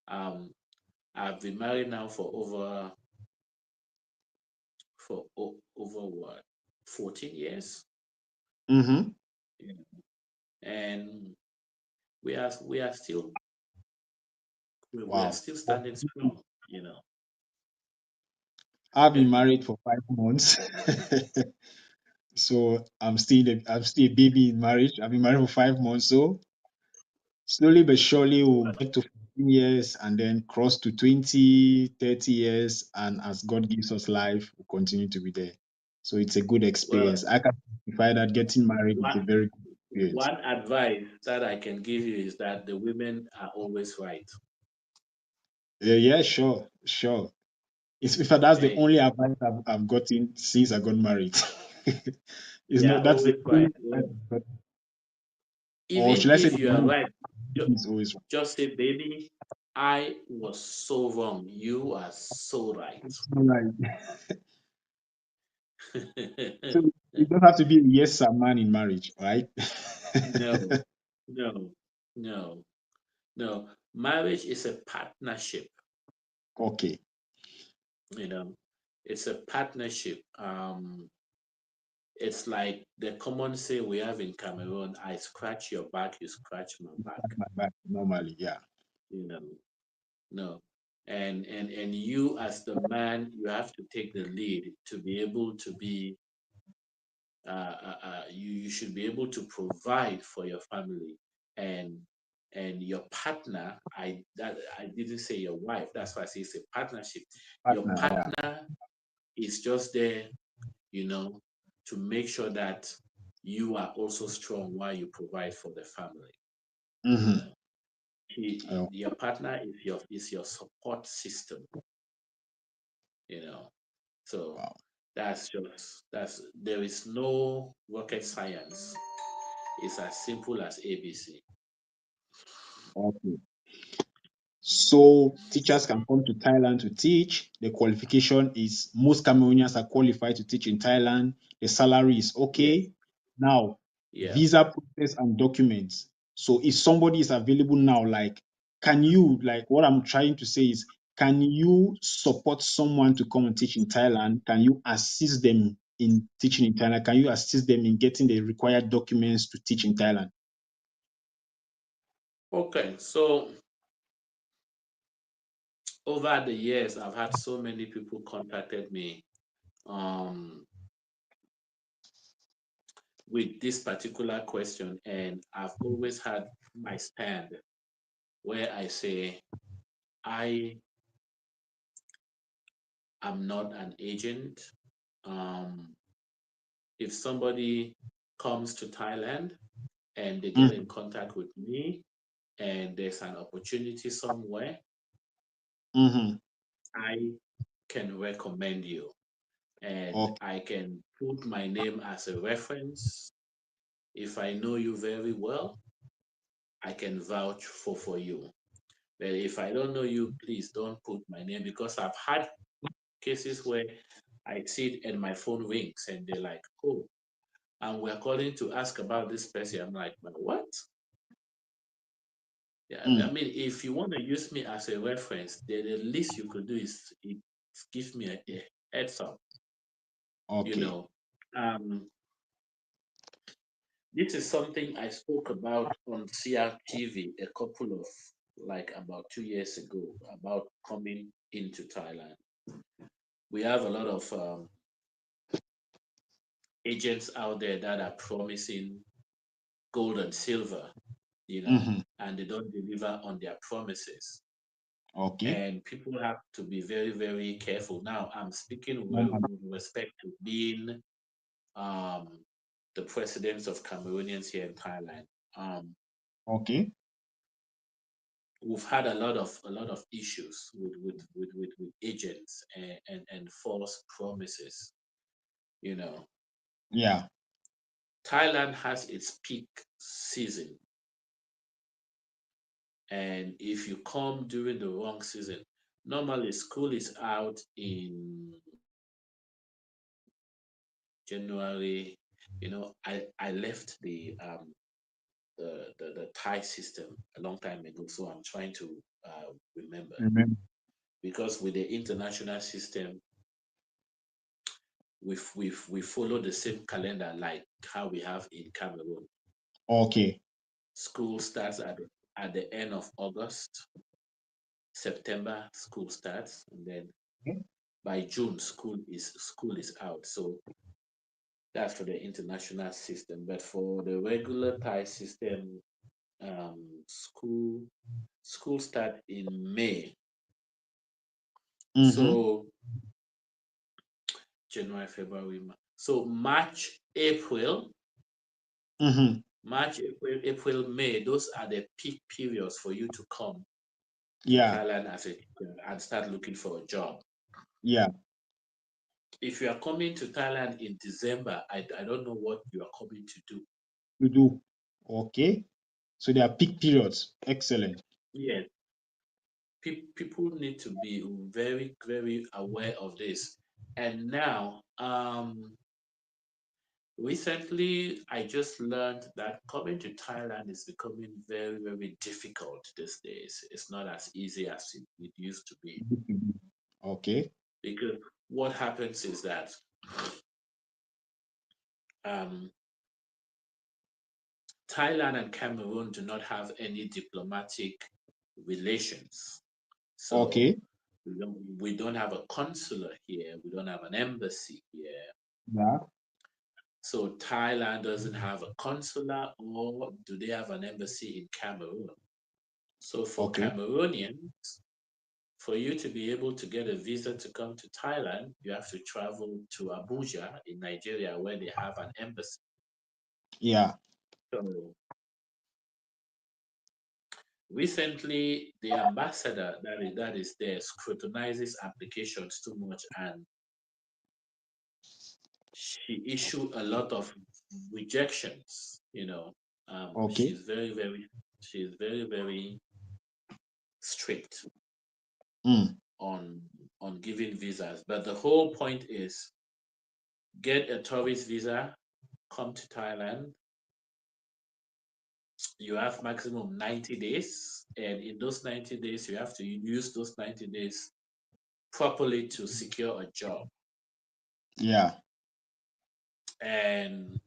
B: um, I've been married now over what, 14 years,
A: Hmm.
B: you know, and we are still we are
A: Wow.
B: still standing strong. You know.
A: I've been married for 5 months. So I'm still a baby in marriage. I've been married for 5 months. So slowly but surely we'll get to 15 years and then cross to 20, 30 years. And as God gives us life, we'll continue to be there. So it's a good
B: Well,
A: experience. I can testify that getting married is a
B: one
A: very good experience.
B: one advice that I can give you is that the women are always right.
A: Yeah, yeah, sure, sure. If that's the
B: Hey,
A: only advice I've gotten since I got married. It's
B: they are
A: not that's the
B: always
A: only
B: right.
A: advice I've gotten. Or
B: Even
A: should I say
B: if
A: the
B: you are
A: only
B: right, ju-
A: advice is always
B: just say, baby, I was so wrong. You are so right.
A: right. So it doesn't have to be a yes sir man in marriage, right?
B: No, no, no, no. Marriage is a partnership,
A: Okay.
B: you know. It's a partnership. It's like the common say we have in Cameroon, I scratch your back, you scratch my back.
A: That's my back normally, yeah.
B: You know, no. and you as the man, you have to take the lead to be able to be you should be able to provide for your family and your partner. I didn't say your wife, that's why I say it's a partnership. Your
A: Partner, yeah.
B: partner is just there, you know, to make sure that you are also strong while you provide for the family. You
A: Mm-hmm.
B: know,
A: Oh,
B: your partner is your support system. You know, so
A: wow.
B: that's there is no rocket science. It's as simple as ABC.
A: Okay. So teachers can come to Thailand to teach. The qualification is most Cameroonians are qualified to teach in Thailand. The salary is
B: Yeah,
A: okay. Now,
B: yeah.
A: visa process and documents. So if somebody is available now, like, can you, like, what I'm trying to say is, can you support someone to come and teach in Thailand? Can you assist them in teaching in Thailand? Can you assist them in getting the required documents to teach in Thailand?
B: Okay, so over the years, I've had so many people contacted me um, with this particular question, and I've always had my stand where I say I am not an agent. Um, if somebody comes to Thailand and they get in
A: Mm-hmm.
B: contact with me and there's an opportunity somewhere,
A: Mm-hmm.
B: I can recommend you and
A: Okay.
B: I can put my name as a reference. If I know you very well, I can vouch for you. But if I don't know you, please don't put my name because I've had cases where I see it and my phone rings and they're like, oh, and we're calling to ask about this person. I'm like, but what? Yeah, I
A: Mm.
B: mean, if you want to use me as a reference, the least you could do is it give me a heads up. You
A: Okay.
B: know, um, this is something I spoke about on CRTV a couple of like about 2 years ago about coming into Thailand. We have a lot of agents out there that are promising gold and silver,
A: Mm-hmm.
B: and they don't deliver on their promises.
A: Okay.
B: And people have to be very, very careful. Now, I'm speaking
A: Normal.
B: with respect to being um, the presidents of Cameroonians here in Thailand. Um,
A: Okay.
B: we've had a lot of issues with agents and false promises. You know,
A: Yeah.
B: Thailand has its peak season, and if you come during the wrong season, normally school is out in January. I left the Thai system a long time ago, so I'm trying to remember
A: Remember.
B: because with the international system, we follow the same calendar like how we have in Cameroon.
A: Okay.
B: School starts at the end of August, September school starts, and then
A: Okay.
B: by June school is out. So that's for the international system. But for the regular Thai system, school start in May.
A: Mm-hmm.
B: So January, February, so
A: Mm-hmm.
B: March, April, May. Those are the peak periods for you to come to
A: Yeah.
B: Thailand as a teacher and start looking for a job.
A: Yeah.
B: If you are coming to Thailand in December, I don't know what you are coming to do.
A: You do. Okay. So there are peak periods. Excellent.
B: Yes, people need to be very, very aware of this. And now, recently, I just learned that coming to Thailand is becoming very, very difficult these days. It's not as easy as it used to be.
A: Okay.
B: Because what happens is that um, Thailand and Cameroon do not have any diplomatic relations. So
A: Okay.
B: We don't have a consulate here. We don't have an embassy here.
A: Yeah.
B: So Thailand doesn't have a consulate, or do they have an embassy in Cameroon? So for
A: Okay.
B: Cameroonians, for you to be able to get a visa to come to Thailand, you have to travel to Abuja in Nigeria, where they have an embassy.
A: Yeah.
B: So recently, the ambassador that is there scrutinizes applications too much, and she issued a lot of rejections.
A: Okay.
B: She's very strict
A: Mm.
B: on giving visas. But the whole point is get a tourist visa, come to Thailand. You have maximum 90 days, and in those 90 days, you have to use those 90 days properly to secure a job.
A: Yeah.
B: And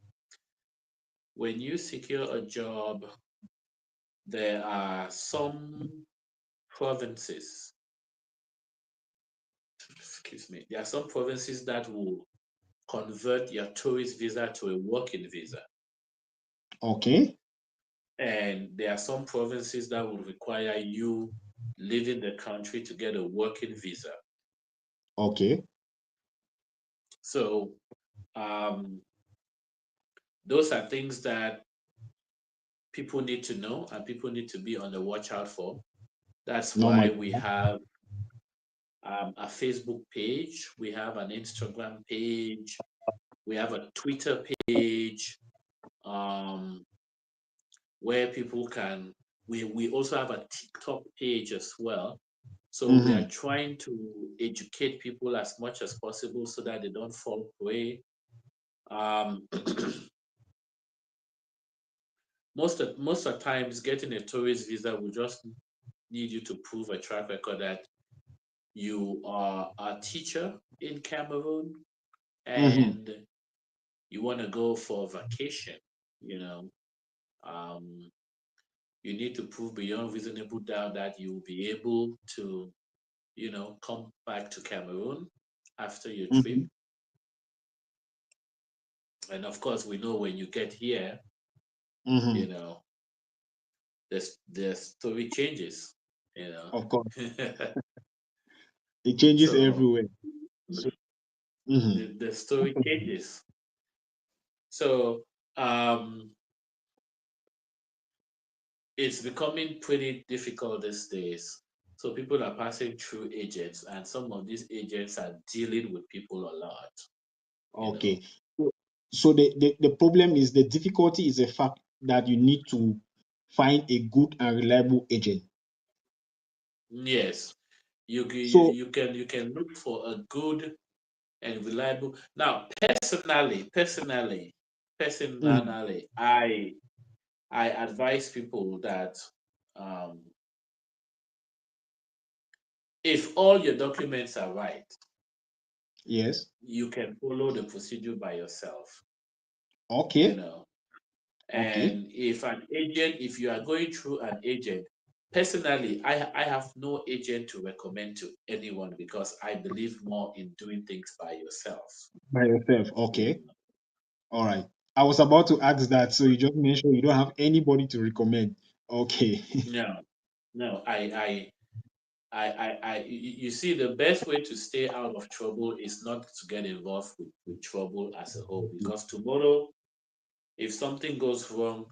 B: when you secure a job, there are some provinces, excuse me, there are some provinces that will convert your tourist visa to a working visa.
A: Okay.
B: And there are some provinces that will require you leaving the country to get a working visa.
A: Okay.
B: So um, those are things that people need to know and people need to be on the watch out for. That's why
A: Normally.
B: we have a Facebook page, we have an Instagram page, we have a Twitter page, um, where people can. We also have a TikTok page as well. So we are
A: Mm-hmm.
B: trying to educate people as much as possible so that they don't fall prey. Um, most of times, getting a tourist visa will just need you to prove a track record that you are a teacher in Cameroon
A: Mm-hmm.
B: and you want to go for vacation. You know, um, you need to prove beyond reasonable doubt that you will be able to, come back to Cameroon after your trip.
A: Mm-hmm.
B: And of course, we know when you get here, you
A: Mm-hmm.
B: know, the story changes, you know.
A: Of course. It changes
B: So
A: everywhere. So. Mm-hmm.
B: the story changes. So um, it's becoming pretty difficult these days. So people are passing through agents, and some of these agents are dealing with people a lot, you know.
A: Okay. So the problem is, the difficulty is the fact that you need to find a good and reliable agent.
B: Yes,
A: So.
B: you can look for a good and reliable. Now,
A: Mm.
B: personally, I advise people that um, if all your documents are right,
A: Yes.
B: you can follow the procedure by yourself, you
A: Okay.
B: know.
A: Okay.
B: And if you are going through an agent, personally, I have no agent to recommend to anyone because I believe more in doing things by yourself.
A: By yourself.
B: You
A: Okay.
B: know.
A: All right. I was about to ask that. So you just mentioned you don't have anybody to recommend. Okay.
B: No, no, you see, the best way to stay out of trouble is not to get involved with trouble as a whole. Because tomorrow, if something goes wrong,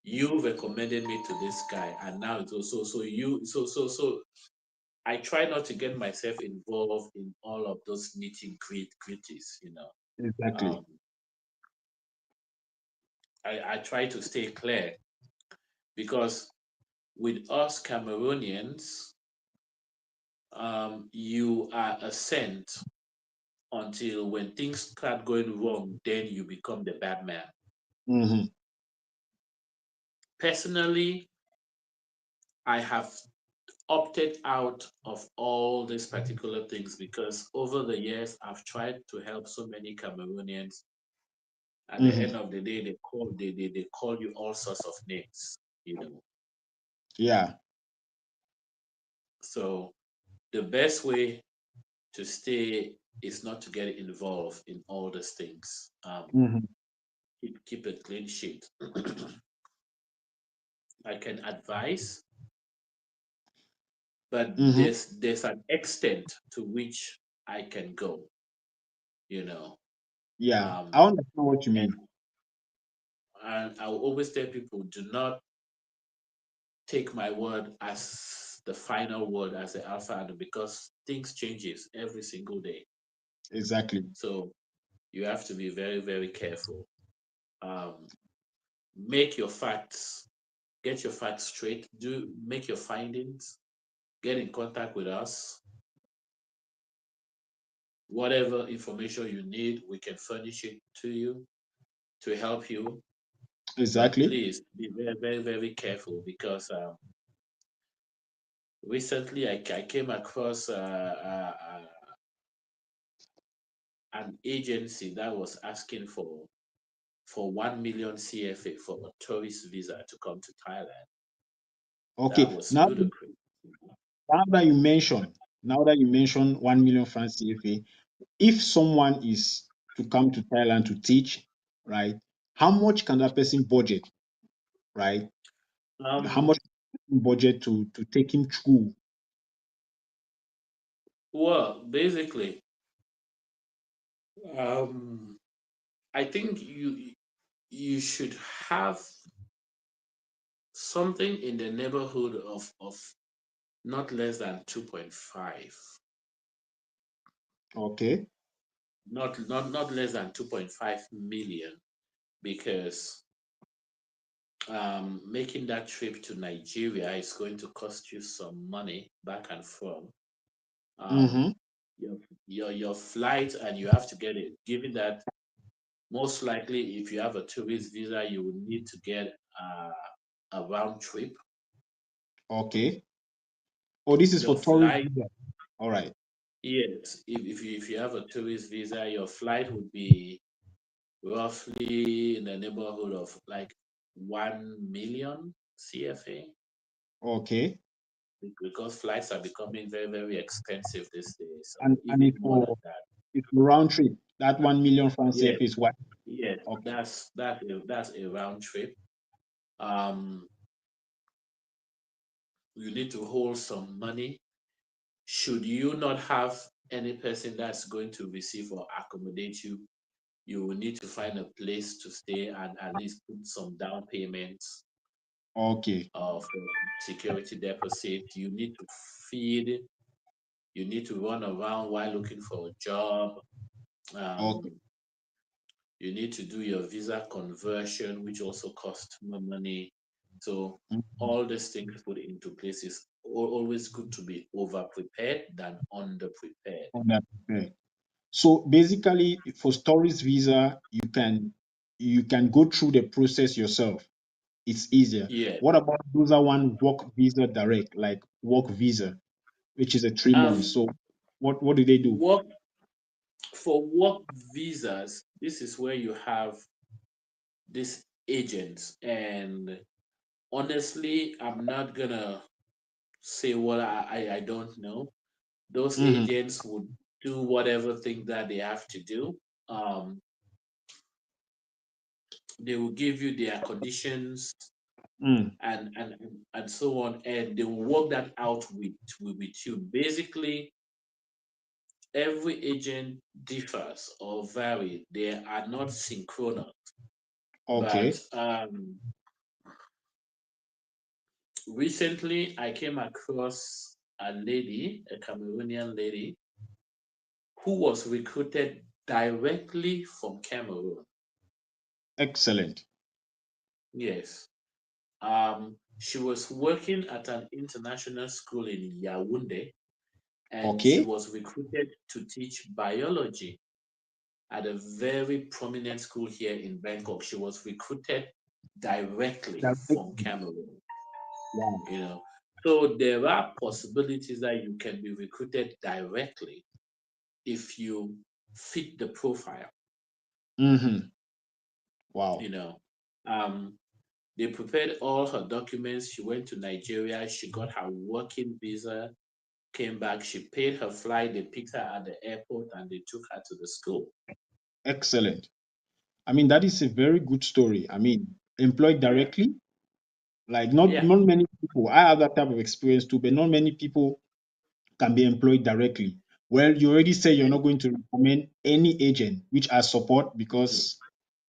B: you recommended me to this guy, and now it's also so. I try not to get myself involved in all of those nitty gritties.
A: Exactly.
B: Um, I try to stay clear because with us Cameroonians, you are a saint until when things start going wrong, then you become the bad man.
A: Mm-hmm.
B: Personally, I have opted out of all these particular things because over the years I've tried to help so many Cameroonians. At the end
A: Mm-hmm.
B: of the day, they call you all sorts of names.
A: Yeah.
B: So the best way to stay is not to get involved in all these things.
A: Mm-hmm.
B: Keep a clean sheet. I can advise, but
A: Mm-hmm.
B: there's an extent to which I can go, you know.
A: Yeah,
B: Um,
A: I understand what you
B: and
A: mean.
B: and I will always tell people, do not take my word as the final word, as the alpha and because things changes every single day.
A: Exactly.
B: So you have to be very, very careful. Um, make your facts, get your facts straight, do make your findings, get in contact with us. Whatever information you need, we can furnish it to you to help you. But
A: Exactly.
B: please be very, very, very careful because recently I came across an agency that was asking for 1 million CFA for a tourist visa to come to Thailand. That
A: Okay.
B: was ludicrous.
A: Now that you mention, now that you mention 1 million francs CFA, if someone is to come to Thailand to teach, right? How much can that person budget, right? How
B: Um,
A: much budget to take him through?
B: well, basically, um, I think you should have something in the neighborhood of not less than 2.5,
A: Okay.
B: not less than 2.5 million, because making that trip to Nigeria is going to cost you some money back and from. Um,
A: Mm-hmm.
B: your flight, and you have to get it. Given that most likely, if you have a tourist visa, you will need to get a round trip.
A: Okay. Oh, this is
B: Your
A: for tourist
B: flight,
A: visa. All right.
B: yes, if you have a tourist visa, your flight would be roughly in the neighborhood of like 1 million CFA,
A: Okay.
B: because flights are becoming very, very expensive these days. So
A: And
B: even more than that.
A: it's for round trip. That 1 million francs
B: Yes,
A: CFA is what?
B: yes,
A: Okay.
B: that's a round trip. Um, you need to hold some money. Should you not have any person that's going to receive or accommodate you, you will need to find a place to stay and at least put some down payments
A: Okay.
B: of security deposit. You need to feed, you need to run around while looking for a job.
A: Okay.
B: Um, you need to do your visa conversion, which also costs more money. So
A: Mhm.
B: all these things put into place is always good to be over prepared than under prepared.
A: On that. So basically, for tourist visa, you can go through the process yourself. It's easier.
B: Yeah.
A: What about those are one work visa direct, like work visa, which is a 3 months?
B: Um,
A: So what do they do?
B: work for work visas, this is where you have these agents, and honestly, I'm not gonna say what I don't know. Those
A: Mm-hmm.
B: agents would do whatever thing that they have to do. Um, they will give you their conditions
A: Mm.
B: and so on, and they will work that out with you. Basically, every agent differs or vary. They are not synchronous. But
A: Okay.
B: recently, I came across a lady, a Cameroonian lady, who was recruited directly from Cameroon.
A: Excellent.
B: Yes. She was working at an international school in Yaoundé, and she
A: Okay.
B: was recruited to teach biology at a very prominent school here in Bangkok. She was recruited directly
A: Direct.
B: from Cameroon,
A: Wow.
B: you know. So there are possibilities that you can be recruited directly if you fit the profile,
A: Mm-hmm.
B: you
A: Wow.
B: know. Um, they prepared all her documents. She went to Nigeria. She got her working visa. came back. She paid her flight. They picked her at the airport and they took her to the school.
A: Excellent. I mean, that is a very good story. I mean, employed
B: Yeah,
A: directly, like not
B: yeah.
A: many people. I have that type of experience too, but not many people can be employed directly. Well, you already say you're not going to recommend any agent which are support because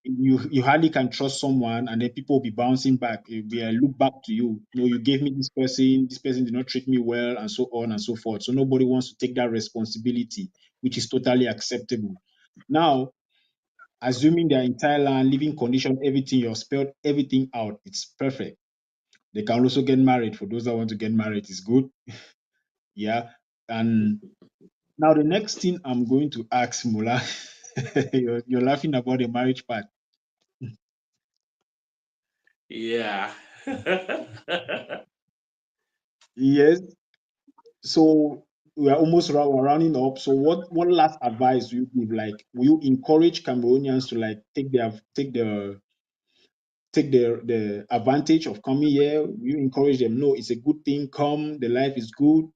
A: you hardly can trust someone and then people will be bouncing back. It will be a look back to you. No, you gave me this person did not treat me well, and so on and so forth. So nobody wants to take that responsibility, which is totally acceptable. Now, assuming they're in Thailand, living condition, everything, you've spelled everything out, it's perfect. They can also get married. For those that want to get married, is good. Yeah. And now the next thing I'm going to ask Mula, you're laughing about the marriage part.
B: Yeah.
A: Yes. So we are almost rounding up. So what last advice do you give? Like, will you encourage Cameroonians to like take the advantage of coming here? Will you encourage them? No, it's a good thing. Come, the life is good.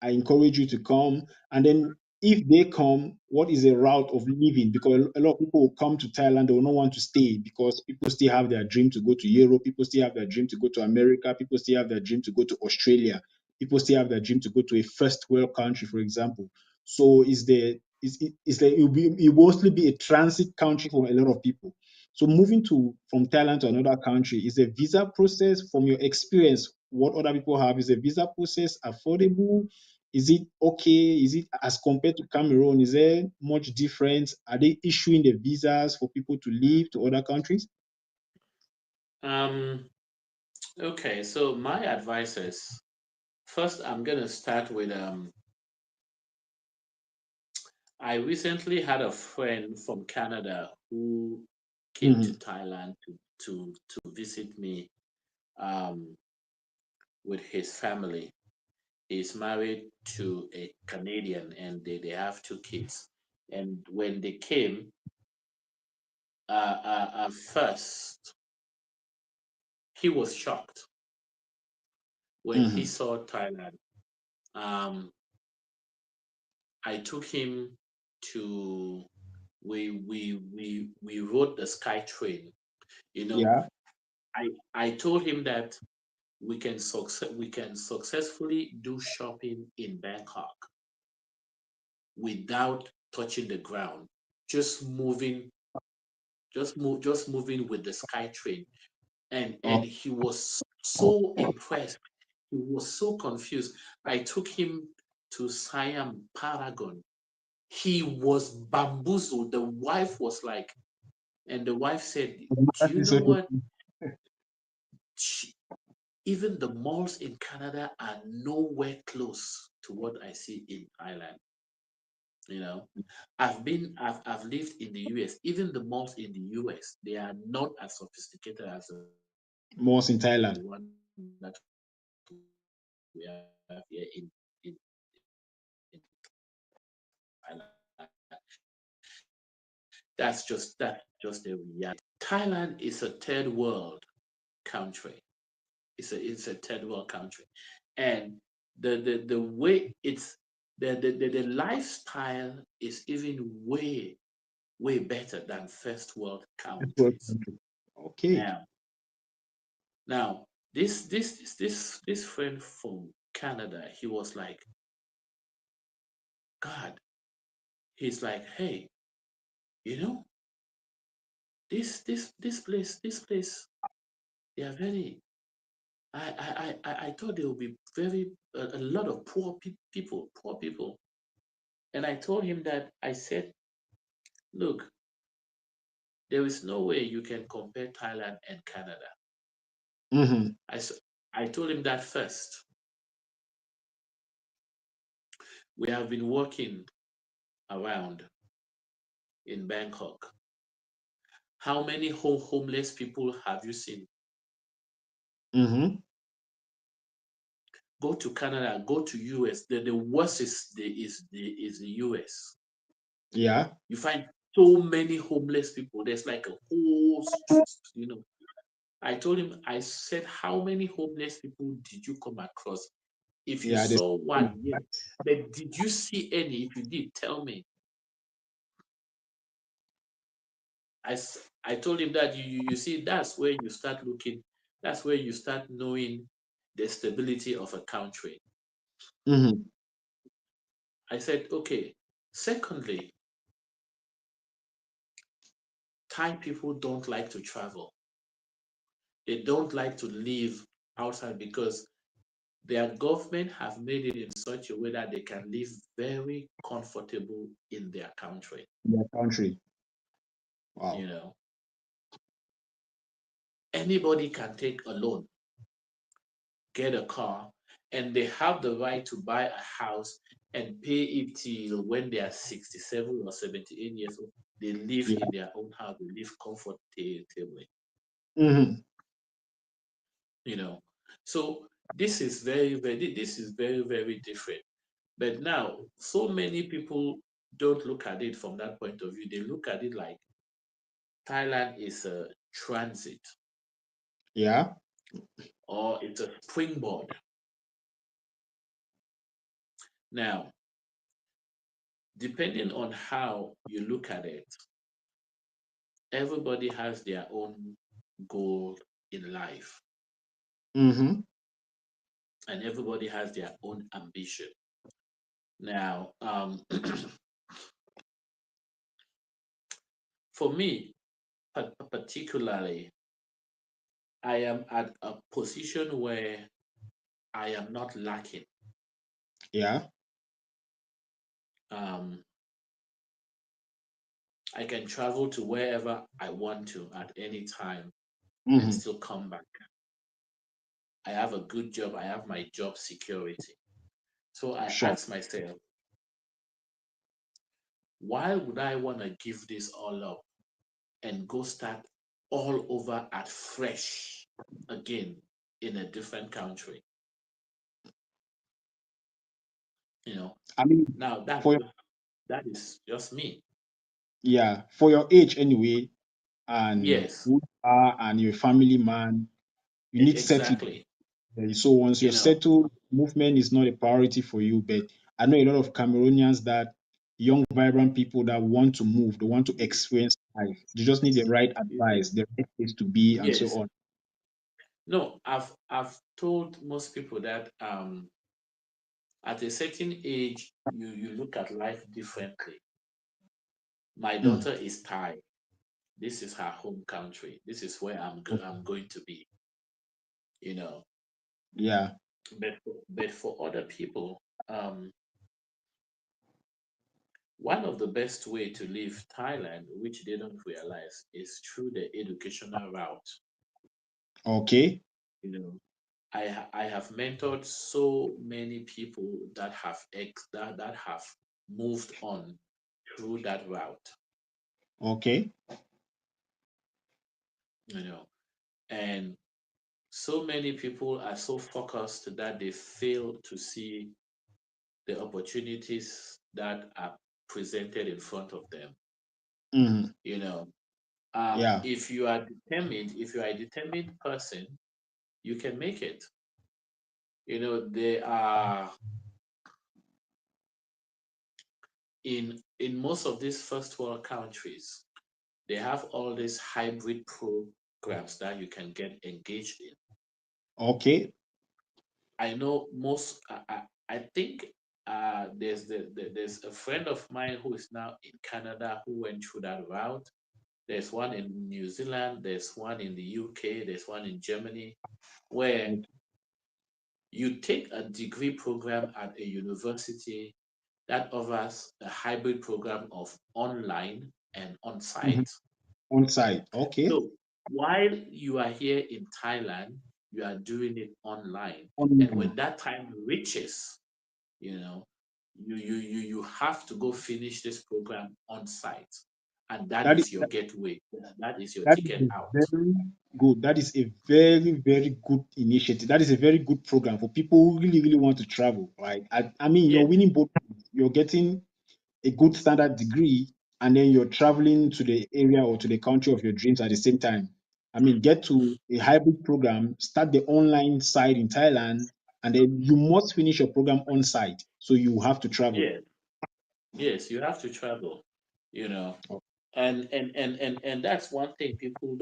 A: I encourage you to come. And then if they come, what is a route of living? Because a lot of people will come to Thailand, they will not want to stay because people still have their dream to go to Europe, people still have their dream to go to America, people still have their dream to go to Australia, people still have their dream to go to a first world country, for example. So it's like it will mostly be a transit country for a lot of people. So moving to from Thailand to another country is a visa process. From your experience, what other people have, is a visa process affordable? Is it okay? Is it as compared to Cameroon? Is there much difference? Are they issuing the visas for people to leave to other countries?
B: um, okay, so my advice is first I'm gonna start with I recently had a friend from Canada who came to
A: Hmm.
B: Thailand to visit me um with his family. He's married to a Canadian and they have two kids. And when they came, first, he was shocked when he
A: Hmm.
B: saw Thailand. Um, I took him to we rode the Sky Train. You know,
A: Yeah.
B: I told him that we can successfully do shopping in Bangkok without touching the ground, just moving just moving with the Sky Train. And
A: Oh,
B: he was so impressed. He was so confused. I took him to Siam Paragon. He was bamboozled. The wife was like, and the wife said, "Do
A: that
B: you
A: is
B: know
A: so.
B: what? She, even the malls in Canada are nowhere close to what I see in Thailand. You know, I've lived in the US. Even the malls in the US, they are not as sophisticated as the one that we have here
A: Most in Thailand.
B: in Thailand. That's just the reality. Thailand is a third world country. It's a third world country, and the way it's the lifestyle is even way better than first world
A: First world
B: countries.
A: country. Okay.
B: Now now this friend from Canada, he was like, God, he's like, hey, you know, this place, they are very. I thought there would be a lot of poor people, and I told him that I said, look, there is no way you can compare Thailand and Canada.
A: Hmm.
B: I s- I told him that first. We have been walking around in Bangkok. How many homeless people have you seen?
A: Hmm.
B: Go to Canada, go to US. The worst is the US.
A: Yeah.
B: You find so many homeless people. There's like a whole, I told him, I said, how many homeless people did you come across? If you
A: Yeah, this,
B: saw one, yes. But did you see any? If you did, tell me. I told him that you see, that's where you start looking, that's where you start knowing the stability of a country.
A: mm-hmm.
B: I said, okay. Secondly, Thai people don't like to travel. They don't like to live outside because their government have made it in such a way that they can live very comfortable in their country.
A: Their country.
B: You
A: Wow.
B: know, anybody can take a loan, get a car, and they have the right to buy a house and pay it till when they are 67 or 78 years old. They live
A: Yeah.
B: in their own house, they live comfortably,
A: Mm-hmm.
B: you know. So this is very, very different. But now, so many people don't look at it from that point of view. They look at it like Thailand is a transit
A: Yeah.
B: or it's a springboard. Now, depending on how you look at it, everybody has their own goal in life
A: Mm-hmm.
B: and everybody has their own ambition. Now, for me, particularly, I am at a position where I am not lacking.
A: Yeah.
B: Um, I can travel to wherever I want to at any time and
A: Mm-hmm.
B: still come back. I have a good job. I have my job security. So I
A: Sure.
B: ask myself, why would I want to give this all up and go start all over at fresh again in a different country? You know,
A: I mean,
B: now
A: for your,
B: that is just me.
A: yeah, for your age anyway, and
B: Yes,
A: who you are and you're a family man, you need settling.
B: exactly.
A: So once you're
B: You know,
A: settled, movement is not a priority for you. But I know a lot of Cameroonians, that young, vibrant people that want to move, they want to experience life. They just need the right advice, the right place to be, and so
B: yes.
A: on.
B: No, I've told most people that at a certain age you look at life differently. My
A: Mm,
B: daughter is Thai. This is her home country. This is where I'm going to be. You know,
A: yeah.
B: but for other people, one of the best way to leave Thailand, which they don't realize, is through the educational route.
A: Okay.
B: You know, I have mentored so many people that that have moved on through that route.
A: Okay.
B: You know, and so many people are so focused that they fail to see the opportunities that are presented in front of them.
A: Mm,
B: You know,
A: yeah.
B: if you are determined, if you are a determined person, you can make it. You know, they are in most of these first world countries, they have all these hybrid programs that you can get engaged in.
A: Okay.
B: I know most. I think there's a friend of mine who is now in Canada who went through that route. There's one in New Zealand. There's one in the UK. There's one in Germany, where
A: Okay.
B: you take a degree program at a university that offers a hybrid program of online and
A: Mhm.
B: on-site.
A: On site. Okay.
B: So while you are here in Thailand, you are doing it online. And
A: Online.
B: when that time reaches, you know, you have to go finish this program on site. And that
A: That is
B: is your gateway. That is your
A: that is
B: ticket
A: a
B: out.
A: very good. That is a very, very good initiative. That is a very good program for people who really, really want to travel. Right. I mean, you're
B: Yes,
A: winning both. You're getting a good standard degree, and then you're traveling to the area or to the country of your dreams at the same time. I mean, get to a hybrid program, start the online side in Thailand, and then you must finish your program on site, so you have to travel.
B: Yes, yes, you have to travel, you know.
A: Oh,
B: And that's one thing people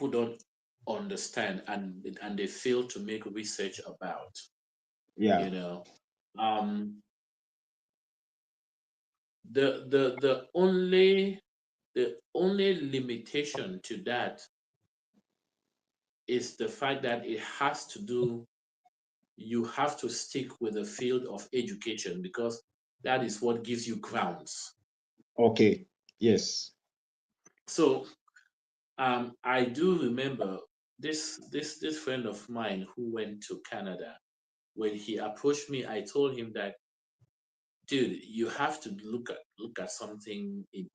B: don't understand, and they fail to make research about,
A: yeah.
B: you know. Um the only limitation to that is the fact that it has to do you have to stick with the field of education, because that is what gives you grounds.
A: Okay. Yes.
B: So I do remember this friend of mine who went to Canada. When he approached me, I told him that, dude, you have to look at something in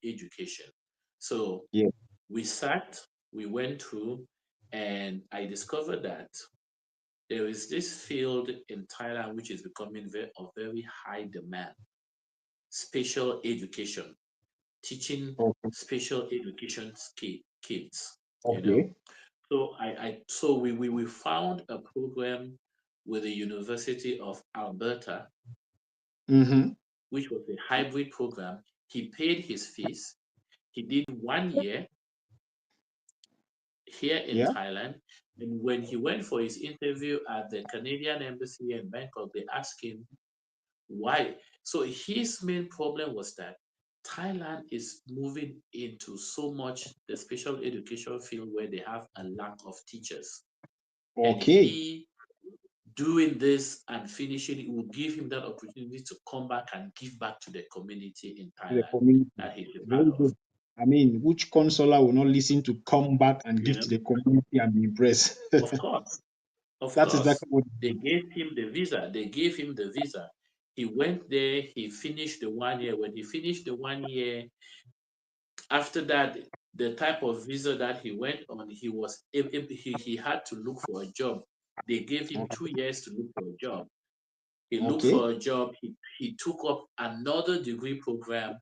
B: education. So
A: Yeah.
B: we sat, we went through, and I discovered that there is this field in Thailand which is becoming of very high demand: special education, teaching
A: Okay.
B: special education kids. You know,
A: Okay.
B: so we found a program with the University of Alberta,
A: Mm-hmm.
B: which was a hybrid program. He paid his fees. He did 1 year here in
A: Yeah.
B: Thailand. And when he went for his interview at the Canadian Embassy in Bangkok, they asked him why. So his main problem was that Thailand is moving into so much the special education field where they have a lack of teachers. And
A: Okay.
B: he doing this and finishing it will give him that opportunity to come back and give back to the community in
A: To the
B: Thailand
A: community.
B: that he's a part
A: Very
B: of.
A: good. I mean, which consular will not listen to come back and
B: You
A: give to
B: know,
A: the community and be impressed?
B: of course, of
A: That's
B: course,
A: exactly what.
B: they gave him the visa. They gave him the visa. He went there. He finished the 1 year. When he finished the 1 year, after that, the type of visa that he went on, he had to look for a job. They gave him
A: Okay.
B: 2 years to look for a job. He looked
A: Okay.
B: for a job. He took up another degree program.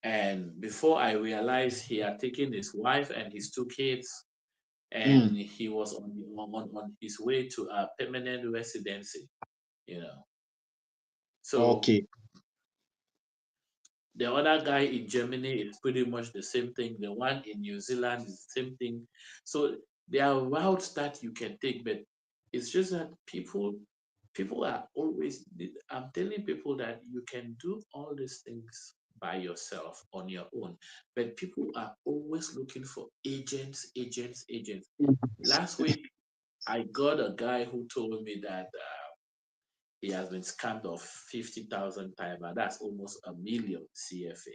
B: And before I realized, he had taken his wife and his 2 kids, and
A: Mm.
B: he was on his way to a permanent residency, you know. So
A: Okay.
B: the other guy in Germany is pretty much the same thing. The one in New Zealand is the same thing. So there are routes that you can take, but it's just that people are always. I'm telling people that you can do all these things by yourself on your own, but people are always looking for agents, agents, agents. Last week, I got a guy who told me that he has been scammed of 50,000 times, and that's almost a million CFA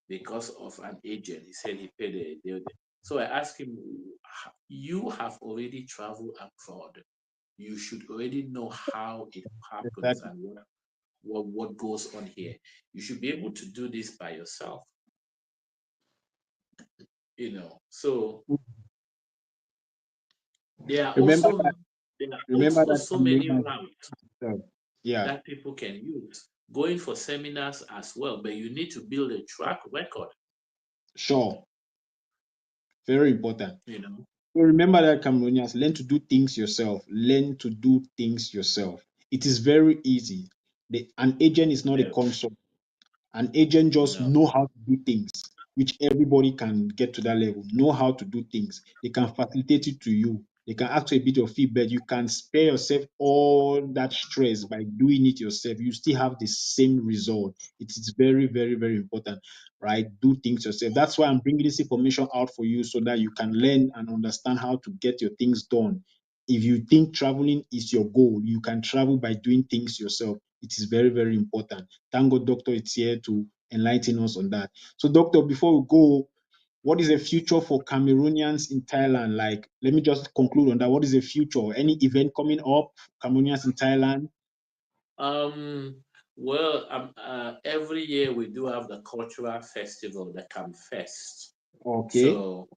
B: because of an agent. He said he paid So I asked him, you have already traveled abroad. You should already know how it happens
A: Exactly.
B: and what goes on here. You should be able to do this by yourself, you know. So there are
A: Remember
B: also
A: that.
B: there are
A: Remember
B: also
A: that
B: so many
A: Cameroonians.
B: routes
A: Yeah.
B: that people can use. Going for seminars as well, but you need to build a track record,
A: Sure. Very important.
B: you know.
A: So remember that Cameroonians, learn to do things yourself. Learn to do things yourself. It is very easy. An agent is not a
B: Yeah,
A: consult. An agent just
B: no.
A: know how to do things, which everybody can get to that level. Know how to do things. They can facilitate it to you. They can ask for a bit of feedback. You can spare yourself all that stress by doing it yourself. You still have the same result. It is very, very, very important, right? Do things yourself. That's why I'm bringing this information out for you so that you can learn and understand how to get your things done. If you think traveling is your goal, you can travel by doing things yourself. It is very, very important. Thank God, Doctor is here to enlighten us on that. So, Doctor, before we go, what is the future for Cameroonians in Thailand? Like, let me just conclude on that. What is the future? Any event coming up, Cameroonians in Thailand?
B: Um, well, every year we do have the cultural festival, the Camp Fest.
A: Okay,
B: So,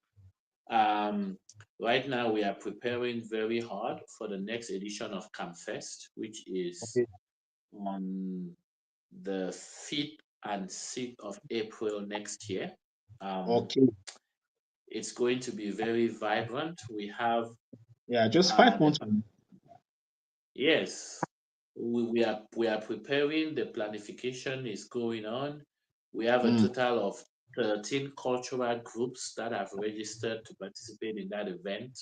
B: um, right now we are preparing very hard for the next edition of Camp Fest, which is
A: okay,
B: on the 5th and 6th of April next year. Um,
A: okay.
B: It's going to be very vibrant. We have
A: Yeah, just 5 months.
B: the yes, we are preparing. The planification is going on. We have a
A: Mm,
B: total of 13 cultural groups that have registered to participate in that event.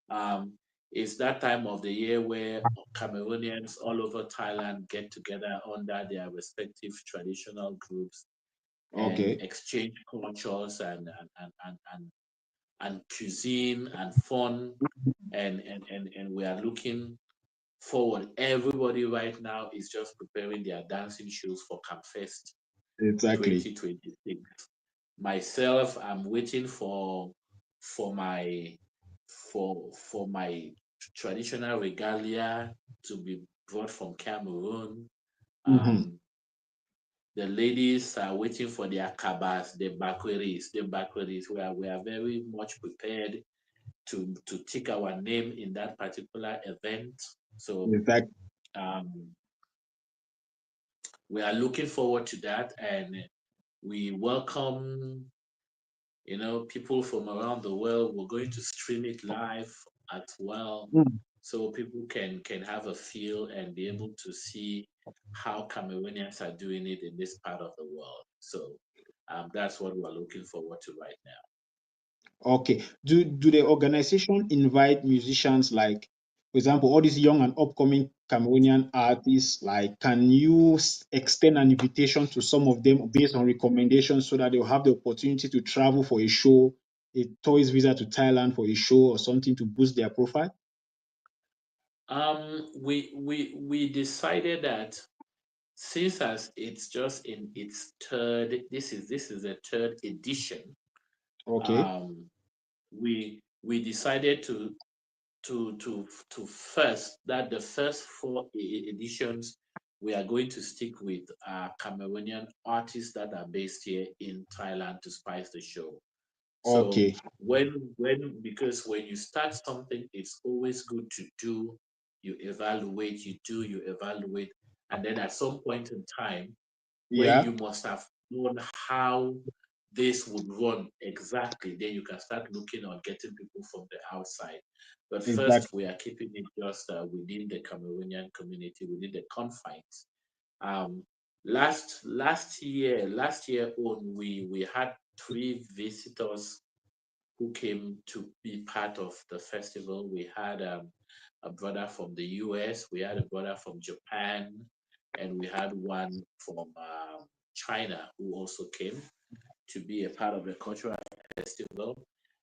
B: Um, it's that time of the year where Cameroonians all over Thailand get together under their respective traditional groups and
A: okay.
B: exchange cultures and cuisine and fun and we are looking forward. Everybody right now is just preparing their dancing shoes for Campfest
A: Exactly.
B: 2026. Myself, I'm waiting for my traditional regalia to be brought from Cameroon.
A: Mm-hmm.
B: Um, the ladies are waiting for their kabas, the bakweris. We are very much prepared to take our name in that particular event. So
A: Exactly.
B: um, we are looking forward to that, and we welcome people from around the world. We're going to stream it live as well,
A: Mm.
B: so people can have a feel and be able to see how Cameroonians are doing it in this part of the world. So that's what we're looking forward to right now.
A: Okay. Do the organization invite musicians like, for example, all these young and upcoming Cameroonian artists? Like, can you extend an invitation to some of them based on recommendations so that they'll have the opportunity to travel for a show, a tourist visa to Thailand for a show or something to boost their profile?
B: We decided that since as it's just in its third, this is a third edition.
A: Okay.
B: We decided to first that the first four editions we are going to stick with Cameroonian artists that are based here in Thailand to spice the show. So
A: Okay.
B: because when you start something, it's always good to do, you evaluate, and then at some point in time where
A: Yeah.
B: you must have known how this would run exactly, then you can start looking on getting people from the outside. But first,
A: Exactly.
B: we are keeping it just within the Cameroonian community, within the confines. Um, last year on, we had three visitors who came to be part of the festival. We had a brother from the US, we had a brother from Japan, and we had one from China who also came to be a part of the cultural festival.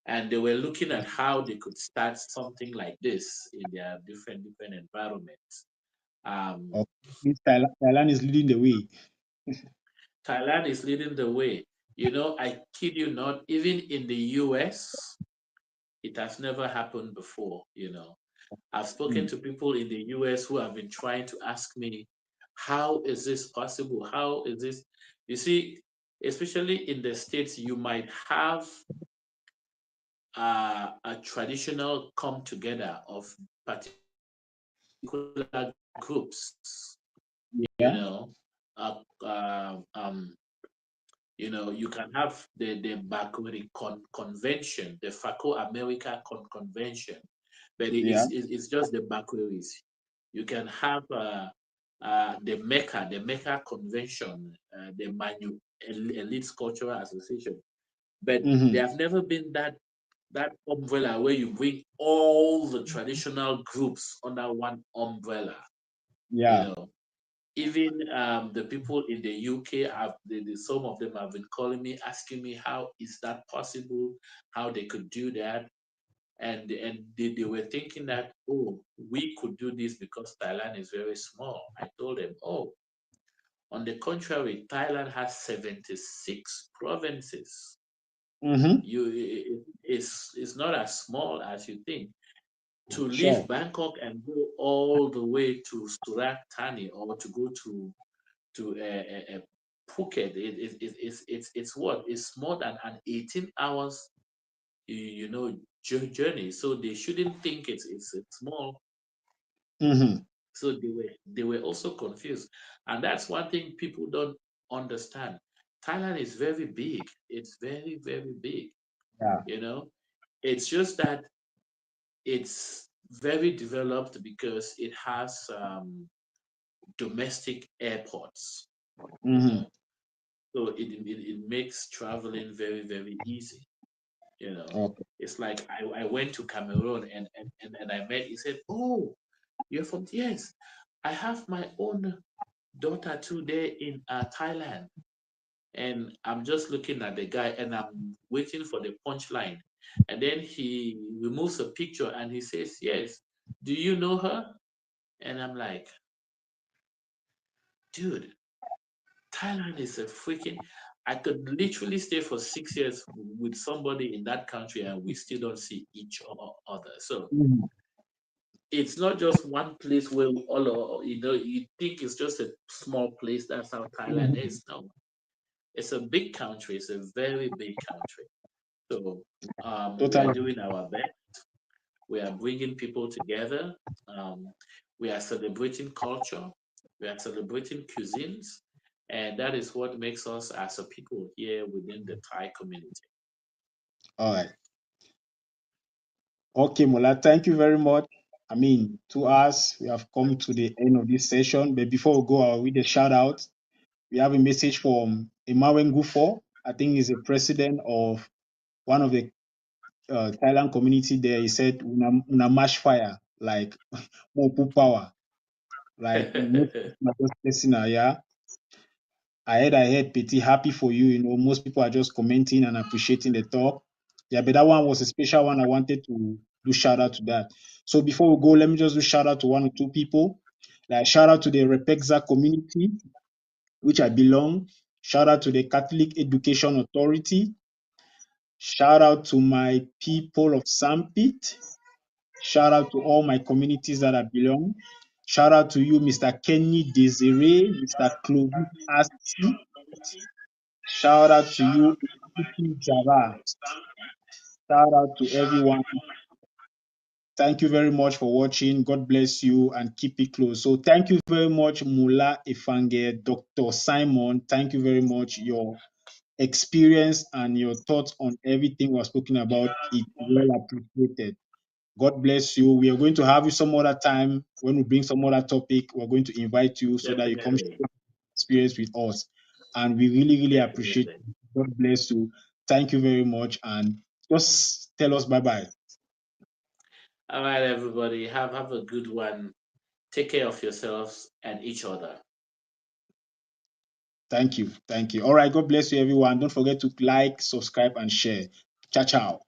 B: And they were looking at how they could start something like this in their different environments. Um,
A: Okay. Means Thailand is leading the way.
B: Thailand is leading the way. I kid you not, even in the US, it has never happened before. I've spoken
A: Mm.
B: to people in the US who have been trying to ask me, how is this possible? How is this? You see, especially in the States, you might have a traditional come together of particular groups, you
A: Yeah.
B: know. Uh, um, um, you can have the Bakweri convention, the FACO America convention, but
A: Yeah.
B: it's just the Bakweris. You can have the Mecca convention, the Manu Elite Cultural Association, but
A: Mm-hmm.
B: there have never been that umbrella where you bring all the traditional groups under one umbrella. You
A: Yeah.
B: know, even the people in the UK have some of them have been calling me, asking me how is that possible, how they could do that, and they were thinking that, oh, we could do this because Thailand is very small. I told them, oh, on the contrary, Thailand has 76 provinces.
A: Mm-hmm.
B: It's not as small as you think. To leave
A: Sure.
B: Bangkok and go all the way to Surat Thani or to go to Phuket, it's what? It's more than an 18 hours, journey. So they shouldn't think it's small.
A: Mm-hmm.
B: So they were also confused, and that's one thing people don't understand. Thailand is very big. It's very very big.
A: Yeah.
B: You know, it's just that it's very developed because it has domestic airports. You
A: Mm-hmm.
B: know, so it makes traveling very very easy. You know,
A: Okay.
B: it's like I went to Cameroon and I met. He said, "Oh, you're from yes. I have my own daughter today in Thailand." And I'm just looking at the guy and I'm waiting for the punchline. And then he removes a picture and he says, "Yes, do you know her?" And I'm like, dude, Thailand is a freaking. I could literally stay for 6 years with somebody in that country and we still don't see each other. So
A: Mhm.
B: it's not just one place where you think it's just a small place. That's how Thailand
A: Mhm.
B: is. No, it's a big country. It's a very big country. So we are
A: Totally.
B: doing our best. We are bringing people together. Um, we are celebrating culture. We are celebrating cuisines. And that is what makes us as a people here within the Thai community.
A: All right. Okay, Mola, thank you very much. I mean, to us, we have come to the end of this session. But before we go, I'll read a shout out. We have a message from Imawen Gufo. I think he's a president of one of the Thailand community there. He said, "Una mash fire, like more power." Like most people are just listener, yeah. I heard Petit, happy for you. You know, most people are just commenting and appreciating the talk. Yeah, but that one was a special one. I wanted to do shout out to that. So before we go, let me just do shout out to one or two people. Like shout out to the Repexa community, which I belong. Shout out to the Catholic Education Authority. Shout out to my people of Sampit. Shout out to all my communities that I belong. Shout out to you, Mr. Kenny Desiree, Mr. Clovis Asti. Shout out to you, Ikuti Java. Shout out to everyone. Thank you very much for watching. God bless you and keep it close. So thank you very much, Mula Ifange, Dr. Simon. Thank you very much. Your experience and your thoughts on everything we're speaking about is well appreciated. God bless you. We are going to have you some other time when we bring some other topic. We're going to invite you so that you come
B: Definitely.
A: share experience with us. And we really, really appreciate
B: Definitely.
A: it. God bless you. Thank you very much. And just tell us bye bye.
B: All right, everybody. Have a good one. Take care of yourselves and each other.
A: Thank you. Thank you. All right. God bless you, everyone. Don't forget to like, subscribe, and share. Ciao, ciao.